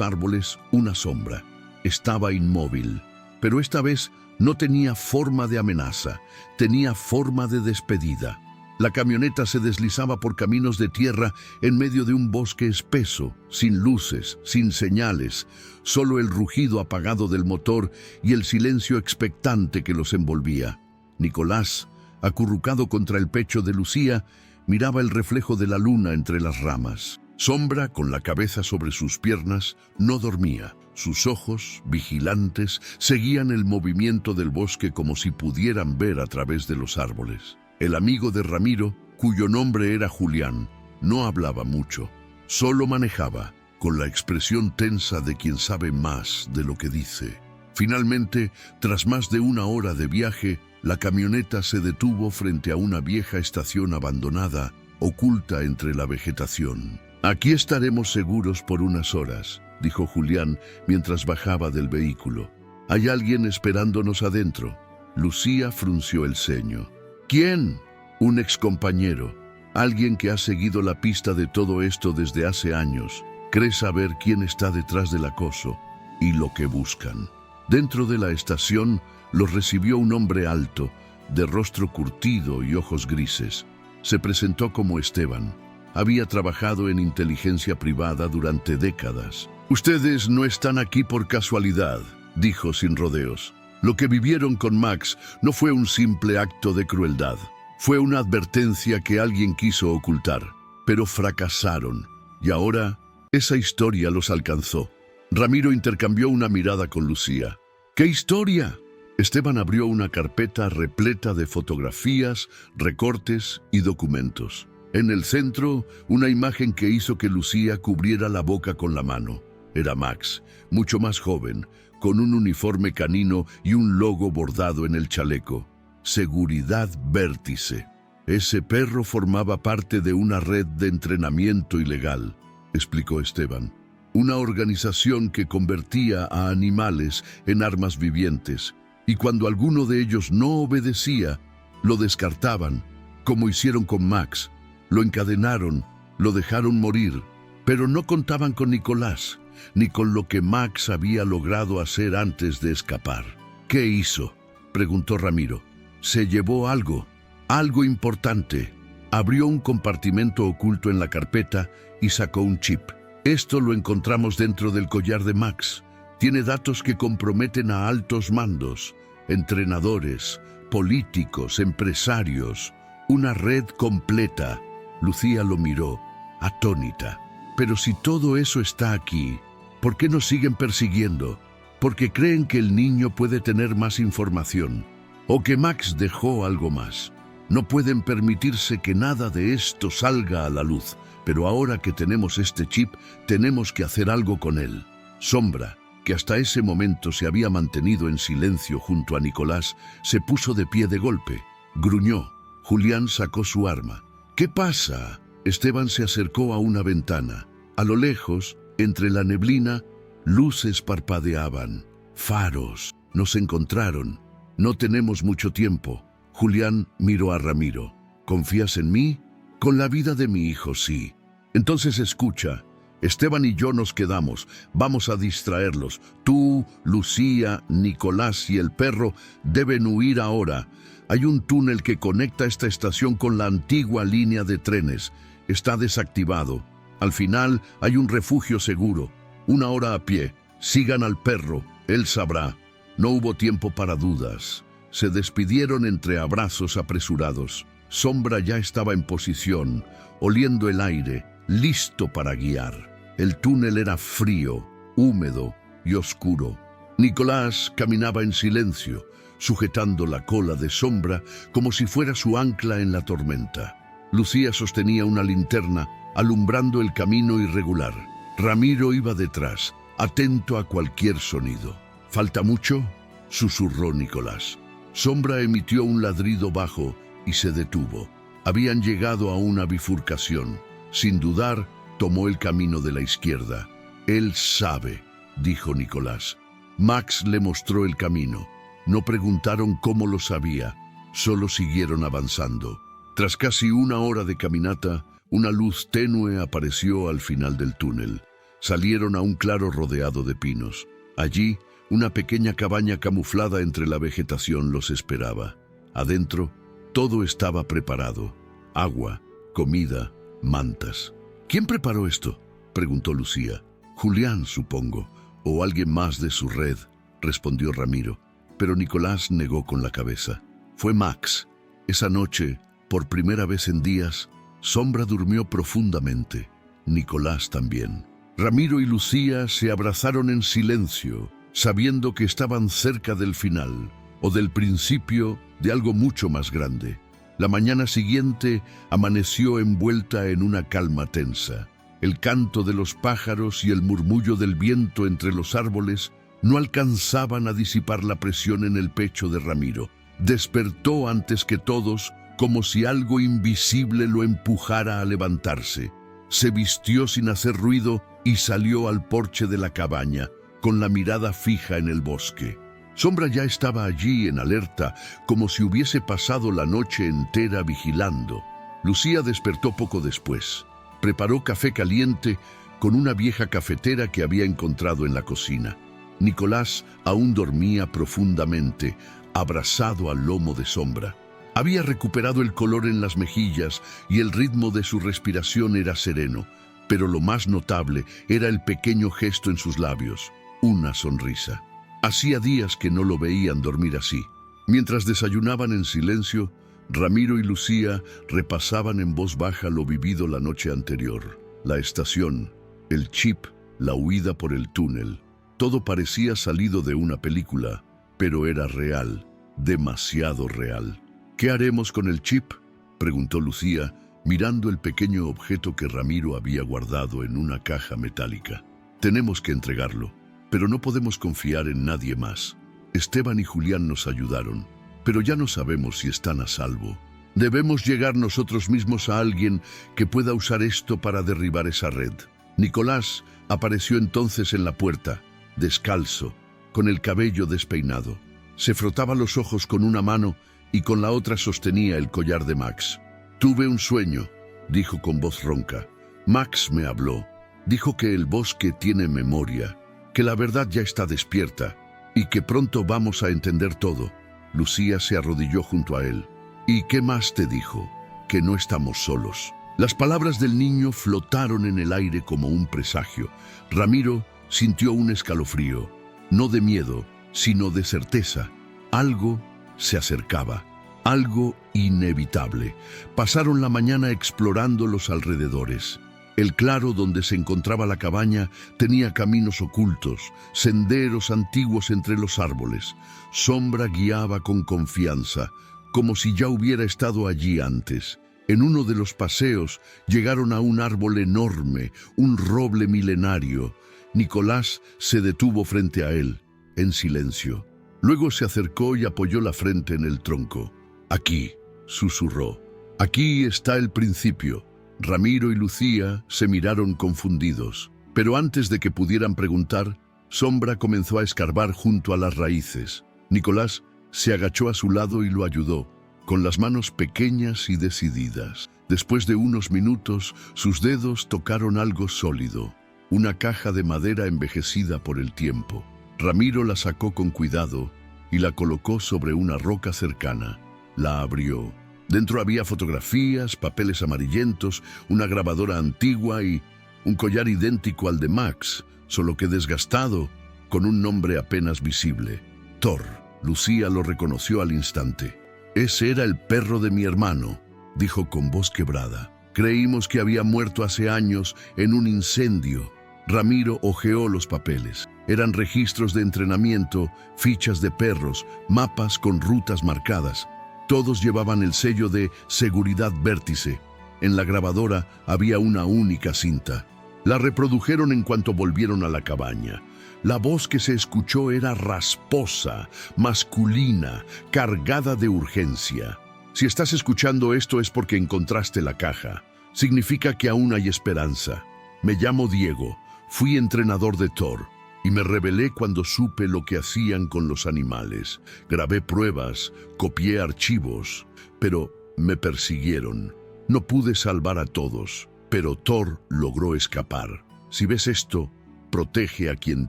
Speaker 1: árboles una sombra. Estaba inmóvil, pero esta vez no tenía forma de amenaza, tenía forma de despedida. La camioneta se deslizaba por caminos de tierra en medio de un bosque espeso, sin luces, sin señales, solo el rugido apagado del motor y el silencio expectante que los envolvía. Nicolás, acurrucado contra el pecho de Lucía, miraba el reflejo de la luna entre las ramas. Sombra, con la cabeza sobre sus piernas, no dormía. Sus ojos, vigilantes, seguían el movimiento del bosque como si pudieran ver a través de los árboles. El amigo de Ramiro, cuyo nombre era Julián, no hablaba mucho, solo manejaba, con la expresión tensa de quien sabe más de lo que dice. Finalmente, tras más de 1 hora de viaje, la camioneta se detuvo frente a una vieja estación abandonada, oculta entre la vegetación. «Aquí estaremos seguros por unas horas», dijo Julián mientras bajaba del vehículo. «Hay alguien esperándonos adentro». Lucía frunció el ceño. «¿Quién?» «Un excompañero». Alguien que ha seguido la pista de todo esto desde hace años cree saber quién está detrás del acoso y lo que buscan. Dentro de la estación los recibió un hombre alto, de rostro curtido y ojos grises. Se presentó como Esteban. Había trabajado en inteligencia privada durante décadas. «Ustedes no están aquí por casualidad», dijo sin rodeos. «Lo que vivieron con Max no fue un simple acto de crueldad. Fue una advertencia que alguien quiso ocultar, pero fracasaron. Y ahora, esa historia los alcanzó». Ramiro intercambió una mirada con Lucía. «¿Qué historia?». Esteban abrió una carpeta repleta de fotografías, recortes y documentos. En el centro, una imagen que hizo que Lucía cubriera la boca con la mano. Era Max, mucho más joven, con un uniforme canino y un logo bordado en el chaleco. Seguridad Vértice. Ese perro formaba parte de una red de entrenamiento ilegal, explicó Esteban. Una organización que convertía a animales en armas vivientes, y cuando alguno de ellos no obedecía, lo descartaban, como hicieron con Max. Lo encadenaron, lo dejaron morir, pero no contaban con Nicolás, ni con lo que Max había logrado hacer antes de escapar. «¿Qué hizo?», preguntó Ramiro. «Se llevó algo importante». Abrió un compartimento oculto en la carpeta y sacó un chip. «Esto lo encontramos dentro del collar de Max. Tiene datos que comprometen a altos mandos, entrenadores, políticos, empresarios, una red completa». Lucía lo miró, atónita. «Pero si todo eso está aquí, ¿por qué nos siguen persiguiendo? Porque creen que el niño puede tener más información, o que Max dejó algo más. No pueden permitirse que nada de esto salga a la luz, pero ahora que tenemos este chip, tenemos que hacer algo con él». Sombra, que hasta ese momento se había mantenido en silencio junto a Nicolás, se puso de pie de golpe. Gruñó. Julián sacó su arma. «¿Qué pasa?». Esteban se acercó a una ventana. A lo lejos, entre la neblina, luces parpadeaban. «Faros. Nos encontraron. No tenemos mucho tiempo». Julián miró a Ramiro. «¿Confías en mí?». «Con la vida de mi hijo, sí». «Entonces escucha. Esteban y yo nos quedamos. Vamos a distraerlos. Tú, Lucía, Nicolás y el perro deben huir ahora. Hay un túnel que conecta esta estación con la antigua línea de trenes. Está desactivado. Al final hay un refugio seguro. 1 hora a pie. Sigan al perro. Él sabrá». No hubo tiempo para dudas. Se despidieron entre abrazos apresurados. Sombra ya estaba en posición, oliendo el aire, listo para guiar. El túnel era frío, húmedo y oscuro. Nicolás caminaba en silencio, sujetando la cola de Sombra como si fuera su ancla en la tormenta. Lucía sostenía una linterna, alumbrando el camino irregular. Ramiro iba detrás, atento a cualquier sonido. «¿Falta mucho?», susurró Nicolás. Sombra emitió un ladrido bajo y se detuvo. Habían llegado a una bifurcación. Sin dudar, tomó el camino de la izquierda. «Él sabe», dijo Nicolás. Max le mostró el camino. No preguntaron cómo lo sabía, solo siguieron avanzando. Tras casi 1 hora de caminata, una luz tenue apareció al final del túnel. Salieron a un claro rodeado de pinos. Allí, una pequeña cabaña camuflada entre la vegetación los esperaba. Adentro, todo estaba preparado. Agua, comida, mantas. «¿Quién preparó esto?», preguntó Lucía. «Julián, supongo, o alguien más de su red», respondió Ramiro. Pero Nicolás negó con la cabeza. «Fue Max». Esa noche, por primera vez en días, Sombra durmió profundamente. Nicolás también. Ramiro y Lucía se abrazaron en silencio, sabiendo que estaban cerca del final, o del principio de algo mucho más grande. La mañana siguiente amaneció envuelta en una calma tensa. El canto de los pájaros y el murmullo del viento entre los árboles no alcanzaban a disipar la presión en el pecho de Ramiro. Despertó antes que todos, como si algo invisible lo empujara a levantarse. Se vistió sin hacer ruido y salió al porche de la cabaña, con la mirada fija en el bosque. Sombra ya estaba allí en alerta, como si hubiese pasado la noche entera vigilando. Lucía despertó poco después. Preparó café caliente con una vieja cafetera que había encontrado en la cocina. Nicolás aún dormía profundamente, abrazado al lomo de Sombra. Había recuperado el color en las mejillas y el ritmo de su respiración era sereno, pero lo más notable era el pequeño gesto en sus labios, una sonrisa. Hacía días que no lo veían dormir así. Mientras desayunaban en silencio, Ramiro y Lucía repasaban en voz baja lo vivido la noche anterior. La estación, el chip, la huida por el túnel. Todo parecía salido de una película, pero era real, demasiado real. ¿Qué haremos con el chip?, preguntó Lucía, mirando el pequeño objeto que Ramiro había guardado en una caja metálica. Tenemos que entregarlo, pero no podemos confiar en nadie más. Esteban y Julián nos ayudaron, pero ya no sabemos si están a salvo. Debemos llegar nosotros mismos a alguien que pueda usar esto para derribar esa red. Nicolás apareció entonces en la puerta, descalzo, con el cabello despeinado. Se frotaba los ojos con una mano y con la otra sostenía el collar de Max. «Tuve un sueño», dijo con voz ronca. «Max me habló. Dijo que el bosque tiene memoria, que la verdad ya está despierta y que pronto vamos a entender todo». Lucía se arrodilló junto a él. «¿Y qué más te dijo? Que no estamos solos». Las palabras del niño flotaron en el aire como un presagio. Ramiro sintió un escalofrío, no de miedo, sino de certeza. Algo se acercaba, algo inevitable. Pasaron la mañana explorando los alrededores. El claro donde se encontraba la cabaña tenía caminos ocultos, senderos antiguos entre los árboles. Sombra guiaba con confianza, como si ya hubiera estado allí antes. En uno de los paseos llegaron a un árbol enorme, un roble milenario. Nicolás se detuvo frente a él, en silencio. Luego se acercó y apoyó la frente en el tronco. «Aquí», susurró. «Aquí está el principio». Ramiro y Lucía se miraron confundidos, pero antes de que pudieran preguntar, Sombra comenzó a escarbar junto a las raíces. Nicolás se agachó a su lado y lo ayudó, con las manos pequeñas y decididas. Después de unos minutos, sus dedos tocaron algo sólido, una caja de madera envejecida por el tiempo. Ramiro la sacó con cuidado y la colocó sobre una roca cercana. La abrió. Dentro había fotografías, papeles amarillentos, una grabadora antigua y un collar idéntico al de Max, solo que desgastado, con un nombre apenas visible. Thor. Lucía lo reconoció al instante. «Ese era el perro de mi hermano», dijo con voz quebrada. «Creímos que había muerto hace años en un incendio». Ramiro hojeó los papeles. Eran registros de entrenamiento, fichas de perros, mapas con rutas marcadas. Todos llevaban el sello de Seguridad Vértice. En la grabadora había una única cinta. La reprodujeron en cuanto volvieron a la cabaña. La voz que se escuchó era rasposa, masculina, cargada de urgencia. «Si estás escuchando esto es porque encontraste la caja. Significa que aún hay esperanza. Me llamo Diego. Fui entrenador de Thor y me rebelé cuando supe lo que hacían con los animales. Grabé pruebas, copié archivos, pero me persiguieron. No pude salvar a todos, pero Thor logró escapar. Si ves esto, protege a quien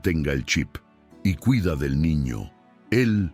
Speaker 1: tenga el chip y cuida del niño. Él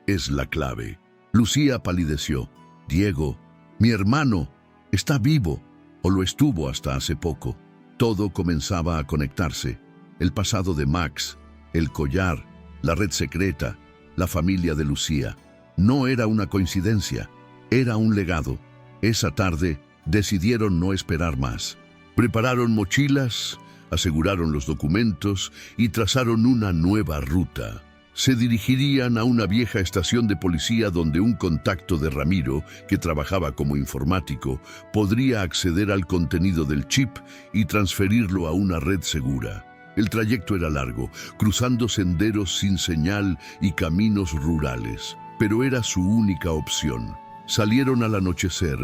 Speaker 1: es la clave». Lucía palideció. «Diego, mi hermano, está vivo, o lo estuvo hasta hace poco». Todo comenzaba a conectarse. El pasado de Max, el collar, la red secreta, la familia de Lucía. No era una coincidencia, era un legado. Esa tarde decidieron no esperar más. Prepararon mochilas, aseguraron los documentos y trazaron una nueva ruta. Se dirigirían a una vieja estación de policía donde un contacto de Ramiro, que trabajaba como informático, podría acceder al contenido del chip y transferirlo a una red segura. El trayecto era largo, cruzando senderos sin señal y caminos rurales, pero era su única opción. Salieron al anochecer,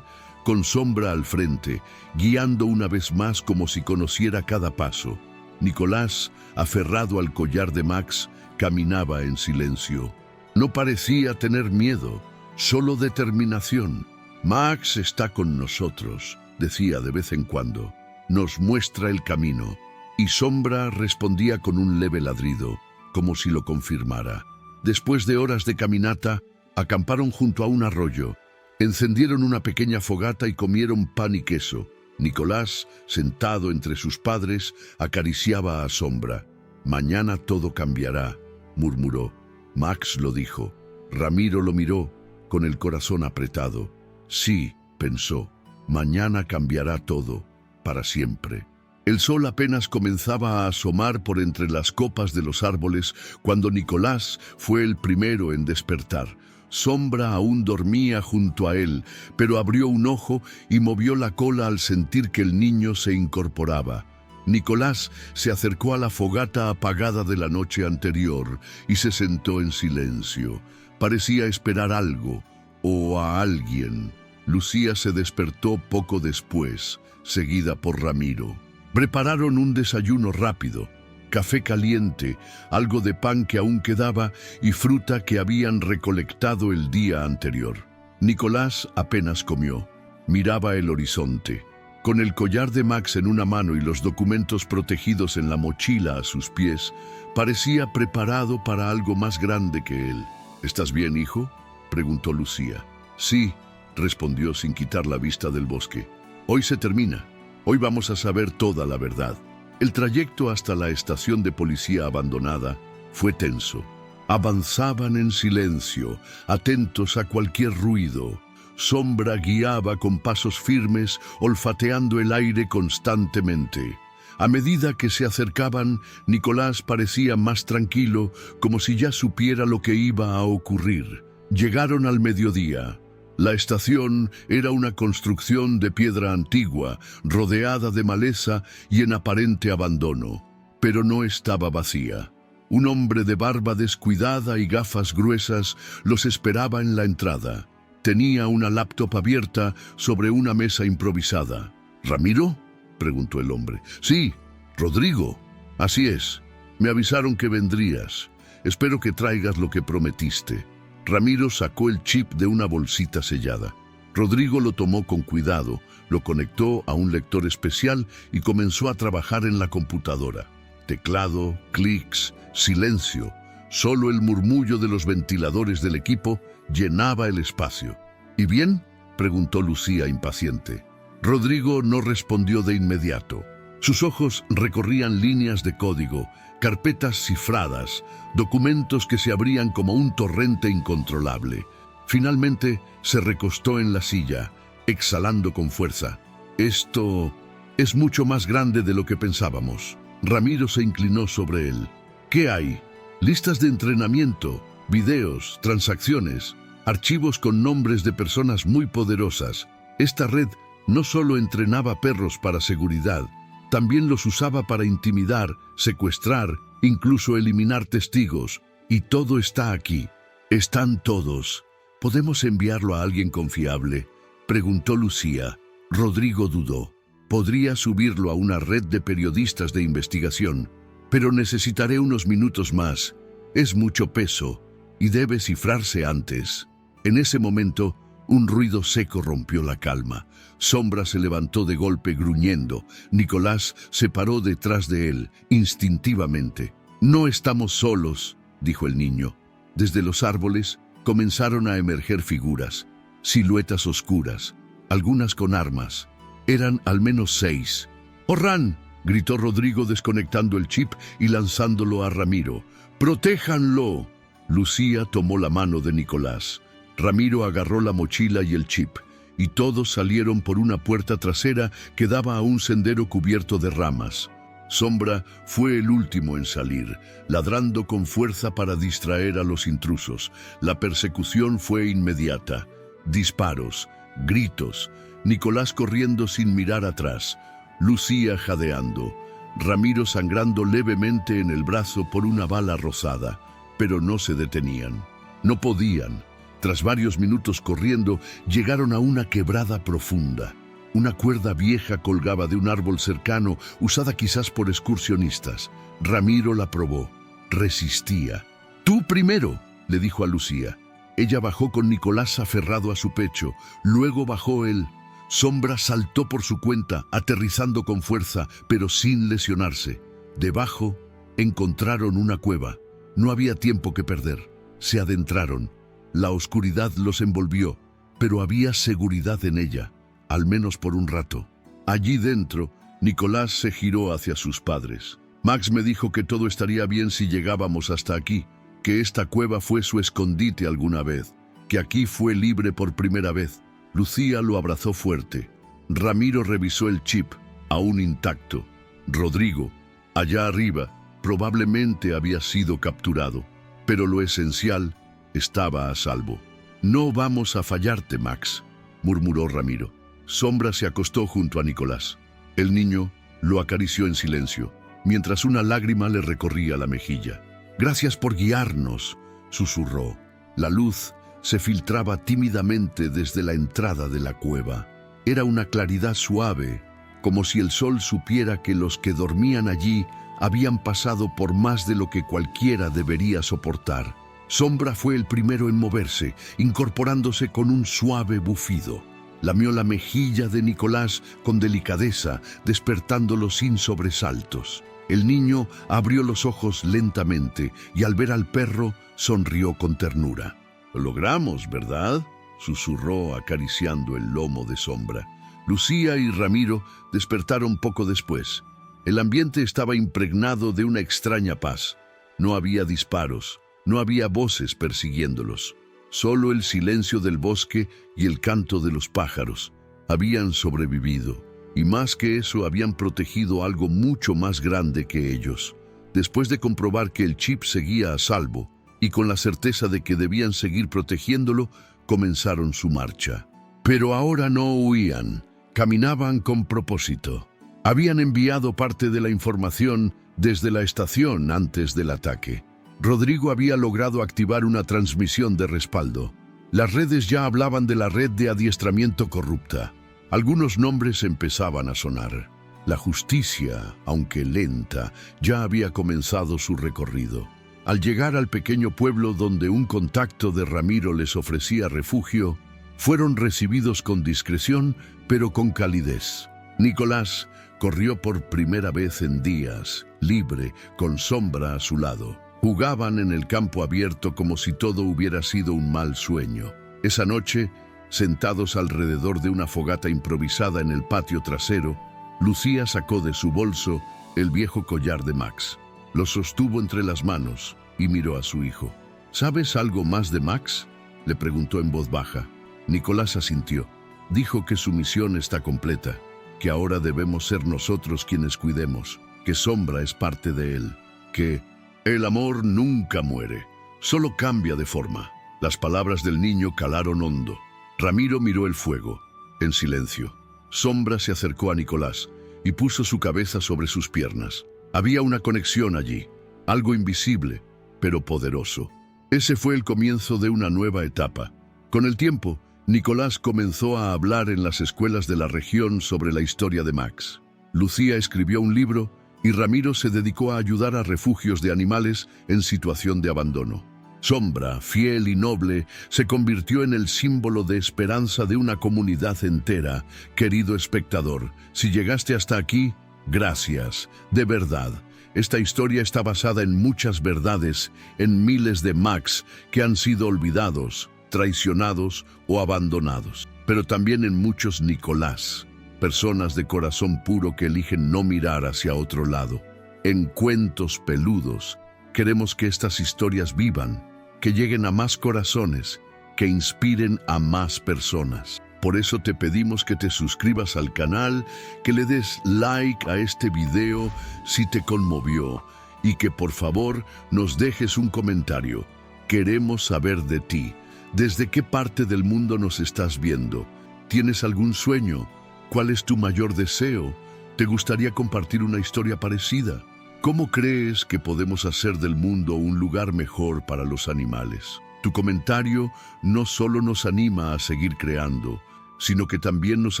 Speaker 1: con Sombra al frente, guiando una vez más como si conociera cada paso. Nicolás, aferrado al collar de Max, caminaba en silencio. No parecía tener miedo, solo determinación. Max está con nosotros, decía de vez en cuando. Nos muestra el camino. Y Sombra respondía con un leve ladrido, como si lo confirmara. Después de horas de caminata, acamparon junto a un arroyo. Encendieron una pequeña fogata y comieron pan y queso. Nicolás, sentado entre sus padres, acariciaba a Sombra. «Mañana todo cambiará», murmuró. Max lo dijo. Ramiro lo miró, con el corazón apretado. «Sí», pensó, «mañana cambiará todo, para siempre». El sol apenas comenzaba a asomar por entre las copas de los árboles cuando Nicolás fue el primero en despertar. Sombra aún dormía junto a él, pero abrió un ojo y movió la cola al sentir que el niño se incorporaba. Nicolás se acercó a la fogata apagada de la noche anterior y se sentó en silencio. Parecía esperar algo o a alguien. Lucía se despertó poco después, seguida por Ramiro. Prepararon un desayuno rápido, café caliente, algo de pan que aún quedaba y fruta que habían recolectado el día anterior. Nicolás apenas comió, miraba el horizonte. Con el collar de Max en una mano y los documentos protegidos en la mochila a sus pies, parecía preparado para algo más grande que él. «¿Estás bien, hijo?», preguntó Lucía. «Sí», respondió sin quitar la vista del bosque. «Hoy se termina. Hoy vamos a saber toda la verdad». El trayecto hasta la estación de policía abandonada fue tenso. Avanzaban en silencio, atentos a cualquier ruido. Sombra guiaba con pasos firmes, olfateando el aire constantemente. A medida que se acercaban, Nicolás parecía más tranquilo, como si ya supiera lo que iba a ocurrir. Llegaron al mediodía. La estación era una construcción de piedra antigua, rodeada de maleza y en aparente abandono, pero no estaba vacía. Un hombre de barba descuidada y gafas gruesas los esperaba en la entrada. Tenía una laptop abierta sobre una mesa improvisada. «¿Ramiro?», preguntó el hombre. «Sí, Rodrigo. Así es. Me avisaron que vendrías. Espero que traigas lo que prometiste». Ramiro sacó el chip de una bolsita sellada. Rodrigo lo tomó con cuidado, lo conectó a un lector especial y comenzó a trabajar en la computadora. Teclado, clics, silencio. Solo el murmullo de los ventiladores del equipo llenaba el espacio. «¿Y bien?», preguntó Lucía impaciente. Rodrigo no respondió de inmediato. Sus ojos recorrían líneas de código, carpetas cifradas, documentos que se abrían como un torrente incontrolable. Finalmente se recostó en la silla, exhalando con fuerza. «Esto es mucho más grande de lo que pensábamos». Ramiro se inclinó sobre él. «¿Qué hay?». «Listas de entrenamiento, videos, transacciones, archivos con nombres de personas muy poderosas. Esta red no solo entrenaba perros para seguridad, también los usaba para intimidar, secuestrar, incluso eliminar testigos. Y todo está aquí. Están todos». «¿Podemos enviarlo a alguien confiable?», preguntó Lucía. Rodrigo dudó. «Podría subirlo a una red de periodistas de investigación, pero necesitaré unos minutos más. Es mucho peso y debe cifrarse antes». En ese momento, un ruido seco rompió la calma. Sombra se levantó de golpe gruñendo. Nicolás se paró detrás de él, instintivamente. «No estamos solos», dijo el niño. Desde los árboles comenzaron a emerger figuras, siluetas oscuras, algunas con armas. Eran al menos 6. «¡Orran!», gritó Rodrigo desconectando el chip y lanzándolo a Ramiro. «¡Protéjanlo!». Lucía tomó la mano de Nicolás. Ramiro agarró la mochila y el chip, y todos salieron por una puerta trasera que daba a un sendero cubierto de ramas. Sombra fue el último en salir, ladrando con fuerza para distraer a los intrusos. La persecución fue inmediata. Disparos, gritos, Nicolás corriendo sin mirar atrás, Lucía jadeando, Ramiro sangrando levemente en el brazo por una bala rosada, pero no se detenían. No podían. Tras varios minutos corriendo, llegaron a una quebrada profunda. Una cuerda vieja colgaba de un árbol cercano, usada quizás por excursionistas. Ramiro la probó. Resistía. «Tú primero», le dijo a Lucía. Ella bajó con Nicolás aferrado a su pecho. Luego bajó él. Sombra saltó por su cuenta, aterrizando con fuerza, pero sin lesionarse. Debajo encontraron una cueva. No había tiempo que perder. Se adentraron. La oscuridad los envolvió, pero había seguridad en ella, al menos por un rato. Allí dentro, Nicolás se giró hacia sus padres. Max me dijo que todo estaría bien si llegábamos hasta aquí, que esta cueva fue su escondite alguna vez, que aquí fue libre por primera vez. Lucía lo abrazó fuerte. Ramiro revisó el chip, aún intacto. Rodrigo, allá arriba, probablemente había sido capturado, pero lo esencial estaba a salvo. «No vamos a fallarte, Max», murmuró Ramiro. Sombra se acostó junto a Nicolás. El niño lo acarició en silencio, mientras una lágrima le recorría la mejilla. «Gracias por guiarnos», susurró. La luz se filtraba tímidamente desde la entrada de la cueva. Era una claridad suave, como si el sol supiera que los que dormían allí habían pasado por más de lo que cualquiera debería soportar. Sombra fue el primero en moverse, incorporándose con un suave bufido. Lamió la mejilla de Nicolás con delicadeza, despertándolo sin sobresaltos. El niño abrió los ojos lentamente y al ver al perro sonrió con ternura. «Lo logramos, ¿verdad?», susurró acariciando el lomo de Sombra. Lucía y Ramiro despertaron poco después. El ambiente estaba impregnado de una extraña paz. No había disparos, no había voces persiguiéndolos. Solo el silencio del bosque y el canto de los pájaros. Habían sobrevivido, y más que eso habían protegido algo mucho más grande que ellos. Después de comprobar que el chip seguía a salvo, y con la certeza de que debían seguir protegiéndolo, comenzaron su marcha. Pero ahora no huían, caminaban con propósito. Habían enviado parte de la información desde la estación antes del ataque. Rodrigo había logrado activar una transmisión de respaldo. Las redes ya hablaban de la red de adiestramiento corrupta. Algunos nombres empezaban a sonar. La justicia, aunque lenta, ya había comenzado su recorrido. Al llegar al pequeño pueblo donde un contacto de Ramiro les ofrecía refugio, fueron recibidos con discreción, pero con calidez. Nicolás corrió por primera vez en días, libre, con Sombra a su lado. Jugaban en el campo abierto como si todo hubiera sido un mal sueño. Esa noche, sentados alrededor de una fogata improvisada en el patio trasero, Lucía sacó de su bolso el viejo collar de Max. Lo sostuvo entre las manos y miró a su hijo. «¿Sabes algo más de Max?», le preguntó en voz baja. Nicolás asintió. Dijo que su misión está completa, que ahora debemos ser nosotros quienes cuidemos, que Sombra es parte de él, que el amor nunca muere, solo cambia de forma. Las palabras del niño calaron hondo. Ramiro miró el fuego, en silencio. Sombra se acercó a Nicolás y puso su cabeza sobre sus piernas. Había una conexión allí, algo invisible, pero poderoso. Ese fue el comienzo de una nueva etapa. Con el tiempo, Nicolás comenzó a hablar en las escuelas de la región sobre la historia de Max. Lucía escribió un libro y Ramiro se dedicó a ayudar a refugios de animales en situación de abandono. Sombra, fiel y noble, se convirtió en el símbolo de esperanza de una comunidad entera. Querido espectador, si llegaste hasta aquí, gracias, de verdad. Esta historia está basada en muchas verdades, en miles de Max que han sido olvidados, traicionados o abandonados, pero también en muchos Nicolás, personas de corazón puro que eligen no mirar hacia otro lado. En Cuentos Peludos, queremos que estas historias vivan, que lleguen a más corazones, que inspiren a más personas. Por eso te pedimos que te suscribas al canal, que le des like a este video si te conmovió y que por favor nos dejes un comentario. Queremos saber de ti. ¿Desde qué parte del mundo nos estás viendo? ¿Tienes algún sueño? ¿Cuál es tu mayor deseo? ¿Te gustaría compartir una historia parecida? ¿Cómo crees que podemos hacer del mundo un lugar mejor para los animales? Tu comentario no solo nos anima a seguir creando, sino que también nos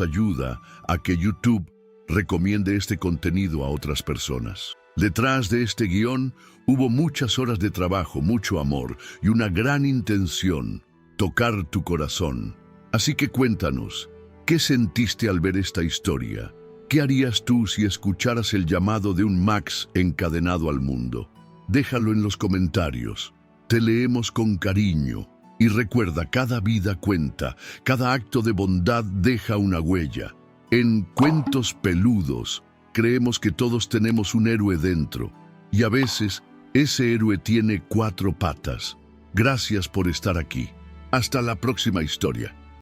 Speaker 1: ayuda a que YouTube recomiende este contenido a otras personas. Detrás de este guión hubo muchas horas de trabajo, mucho amor y una gran intención. tocar tu corazón. Así que cuéntanos, ¿qué sentiste al ver esta historia? ¿Qué harías tú si escucharas el llamado de un Max encadenado al mundo? Déjalo en los comentarios. Te leemos con cariño. Y recuerda, cada vida cuenta, cada acto de bondad deja una huella. En Cuentos Peludos, creemos que todos tenemos un héroe dentro. Y a veces, ese héroe tiene 4 patas. Gracias por estar aquí. Hasta la próxima historia.